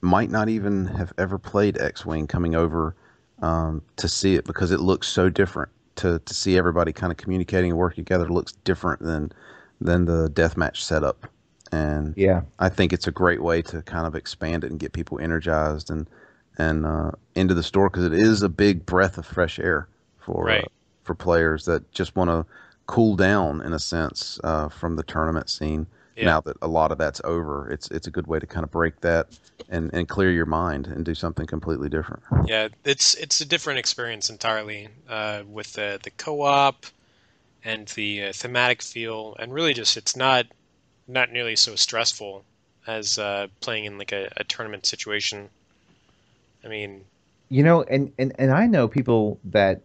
[SPEAKER 13] might not even have ever played X-Wing coming over to see it, because it looks so different. To see everybody kind of communicating and working together looks different than the deathmatch setup. And I think it's a great way to kind of expand it and get people energized and into the store, because it is a big breath of fresh air for players that just want to cool down, in a sense, from the tournament scene. Yeah. Now that a lot of that's over, it's a good way to kind of break that and clear your mind and do something completely different.
[SPEAKER 12] Yeah, it's a different experience entirely, with the co-op and the thematic feel, and really just it's not nearly so stressful as playing in like a tournament situation. I mean,
[SPEAKER 11] and I know people that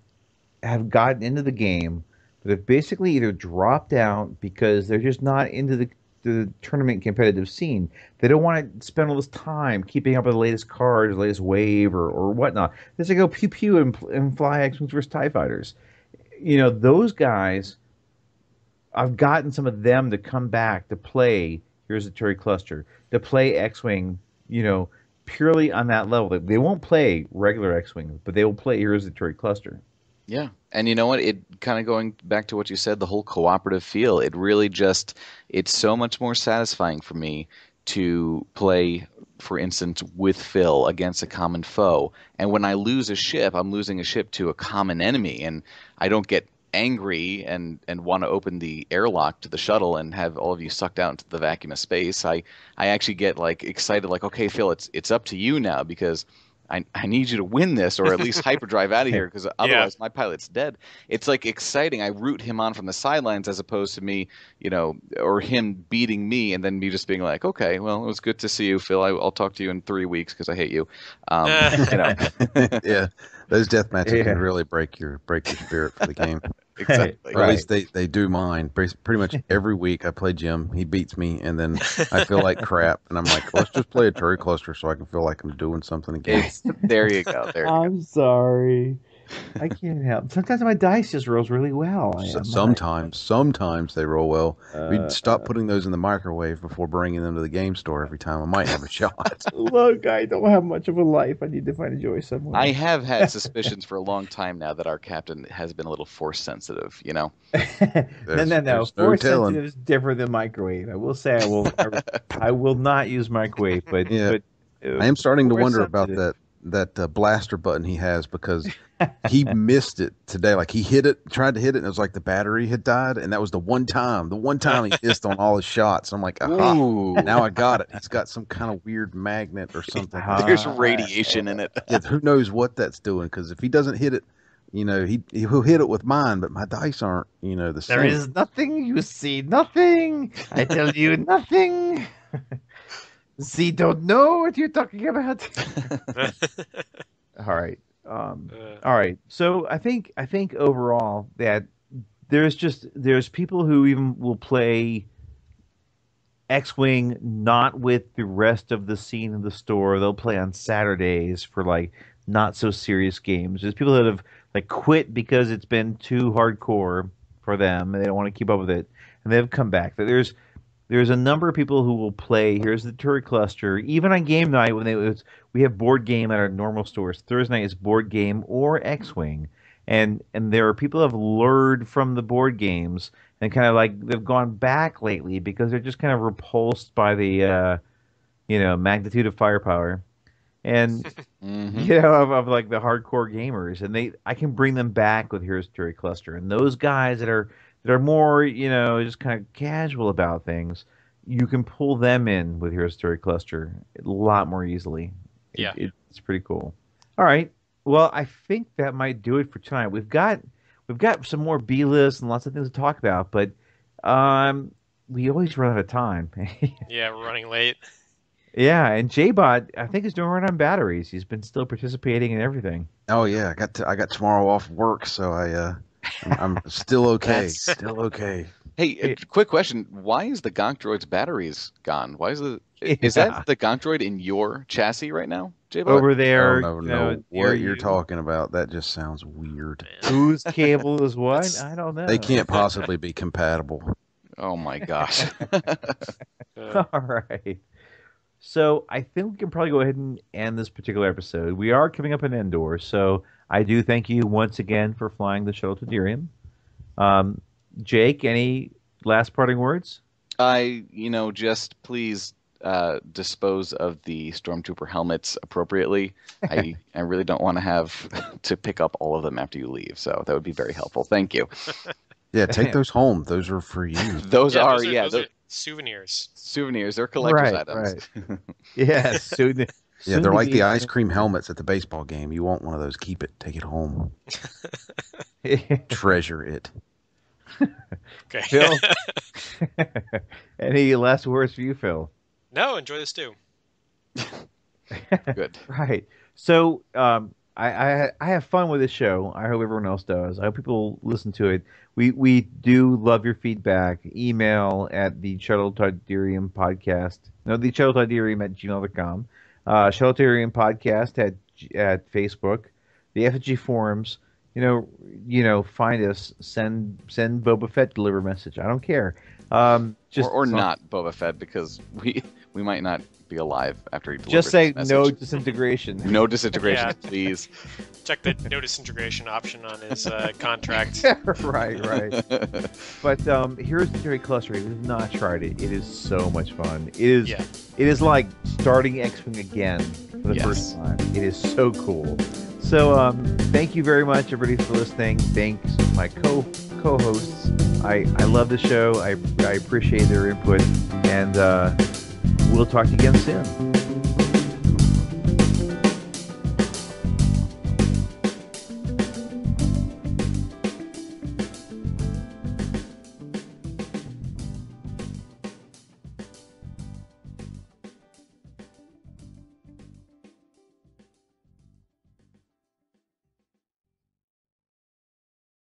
[SPEAKER 11] have gotten into the game but have basically either dropped out because they're just not into the tournament competitive scene. They don't want to spend all this time keeping up with the latest cards, the latest wave, or whatnot. They just go pew pew and fly X-Wings versus TIE fighters. Those guys, I've gotten some of them to come back to play Here's the Aturi Cluster, to play X-Wing, purely on that level. They won't play regular X-Wing, but they will play Here's the Aturi Cluster.
[SPEAKER 9] Yeah, and you know what? It kind of going back to what you said, the whole cooperative feel. It really it's so much more satisfying for me to play, for instance, with Phil against a common foe. And when I lose a ship, I'm losing a ship to a common enemy, and I don't get angry and want to open the airlock to the shuttle and have all of you sucked out into the vacuum of space. I actually get like excited, like, okay, Phil, it's up to you now, because I need you to win this, or at least hyperdrive out of here, because otherwise my pilot's dead. It's like exciting. I root him on from the sidelines as opposed to me, or him beating me and then me just being like, okay, well, it was good to see you, Phil. I'll talk to you in 3 weeks because I hate you.
[SPEAKER 13] Yeah, those death matches can really break your spirit for the game.
[SPEAKER 9] Exactly.
[SPEAKER 13] Or at least they do mine. Pretty much every week I play Jim. He beats me, and then I feel like crap. And I'm like, let's just play a Aturi Cluster so I can feel like I'm doing something again.
[SPEAKER 9] There you go.
[SPEAKER 11] I'm sorry. I can't help. Sometimes my dice just rolls really well.
[SPEAKER 13] Sometimes they roll well. We'd stop putting those in the microwave before bringing them to the game store every time. I might have a shot.
[SPEAKER 11] Look, I don't have much of a life. I need to find a joy somewhere.
[SPEAKER 9] I have had suspicions for a long time now that our captain has been a little force sensitive,
[SPEAKER 11] No. Force sensitive is different than microwave. I will say I will not use microwave, but
[SPEAKER 13] I am starting to wonder about blaster button he has, because he missed it today. Like he tried to hit it, and it was like the battery had died, and that was the one time he missed on all his shots. I'm like, aha, now I got it. He's got some kind of weird magnet or something.
[SPEAKER 9] There's radiation in it.
[SPEAKER 13] Yeah, who knows what that's doing? Because if he doesn't hit it, he'll hit it with mine, but my dice aren't, the same.
[SPEAKER 11] There is nothing. You see nothing. I tell you nothing. See, don't know what you're talking about. All right. All right. So I think overall that there's people who even will play X-Wing not with the rest of the scene in the store. They'll play on Saturdays for like not so serious games. There's people that have like quit because it's been too hardcore for them and they don't want to keep up with it, and they've come back. There's a number of people who will play. Here's the Aturi Cluster. Even on game night, we have board game at our normal stores. Thursday night is board game or X-Wing, and there are people who have lured from the board games and kind of like they've gone back lately because they're just kind of repulsed by the magnitude of firepower, and of like the hardcore gamers, and I can bring them back with Here's Aturi Cluster, and those guys that are more, just kind of casual about things, you can pull them in with Here's Aturi Cluster a lot more easily.
[SPEAKER 12] Yeah.
[SPEAKER 11] It's pretty cool. All right. Well, I think that might do it for tonight. We've got some more B-lists and lots of things to talk about, but we always run out of time.
[SPEAKER 12] Yeah, we're running late.
[SPEAKER 11] Yeah, and J-Bot, I think, is doing right on batteries. He's been still participating in everything.
[SPEAKER 13] Oh yeah, I got tomorrow off work, so I'm still okay. Still okay.
[SPEAKER 9] Hey, quick question: why is the Gonk Droid's batteries gone? Why is that the Gonk Droid in your chassis right now, J-Bot?
[SPEAKER 11] Over there?
[SPEAKER 13] I don't know what you're talking about. That just sounds weird.
[SPEAKER 11] Whose cable is what? I don't know.
[SPEAKER 13] They can't possibly be compatible.
[SPEAKER 9] Oh my gosh!
[SPEAKER 11] All right. So I think we can probably go ahead and end this particular episode. We are coming up on Endor, so I do thank you once again for flying the Shuttle Tydirium. Jake, any last parting words?
[SPEAKER 9] Just please dispose of the Stormtrooper helmets appropriately. I really don't want to have to pick up all of them after you leave, so that would be very helpful. Thank you.
[SPEAKER 13] Yeah, take those home. Those are for you.
[SPEAKER 12] Those are souvenirs.
[SPEAKER 9] Souvenirs. They're collector's items.
[SPEAKER 11] Right. Yes.
[SPEAKER 13] Yeah, they're like the ice cream helmets at the baseball game. You want one of those, keep it. Take it home. Treasure it.
[SPEAKER 12] Okay.
[SPEAKER 11] Phil, any last words for you, Phil?
[SPEAKER 12] No, enjoy this too.
[SPEAKER 9] Good.
[SPEAKER 11] Right. So I have fun with this show. I hope everyone else does. I hope people listen to it. We do love your feedback. Email at the Shuttle Tydirium Podcast. No, the Shuttle Tydirium at gmail.com. Shuttle Tydirium Podcast at Facebook. The FG forums. Find us. Send Boba Fett deliver a message. I don't care.
[SPEAKER 9] Or not Boba Fett, because we might not be alive after he delivers.
[SPEAKER 11] Just say
[SPEAKER 9] the
[SPEAKER 11] no disintegration.
[SPEAKER 9] No disintegration, please.
[SPEAKER 12] Check the no disintegration option on his contract.
[SPEAKER 11] Right. But here's the Aturi Cluster. If you've not tried it, it is so much fun. It is like starting X-Wing again for the first time. It is so cool. So thank you very much, everybody, for listening. Thanks to my co-hosts. I love the show. I appreciate their input, and we'll talk to you again soon.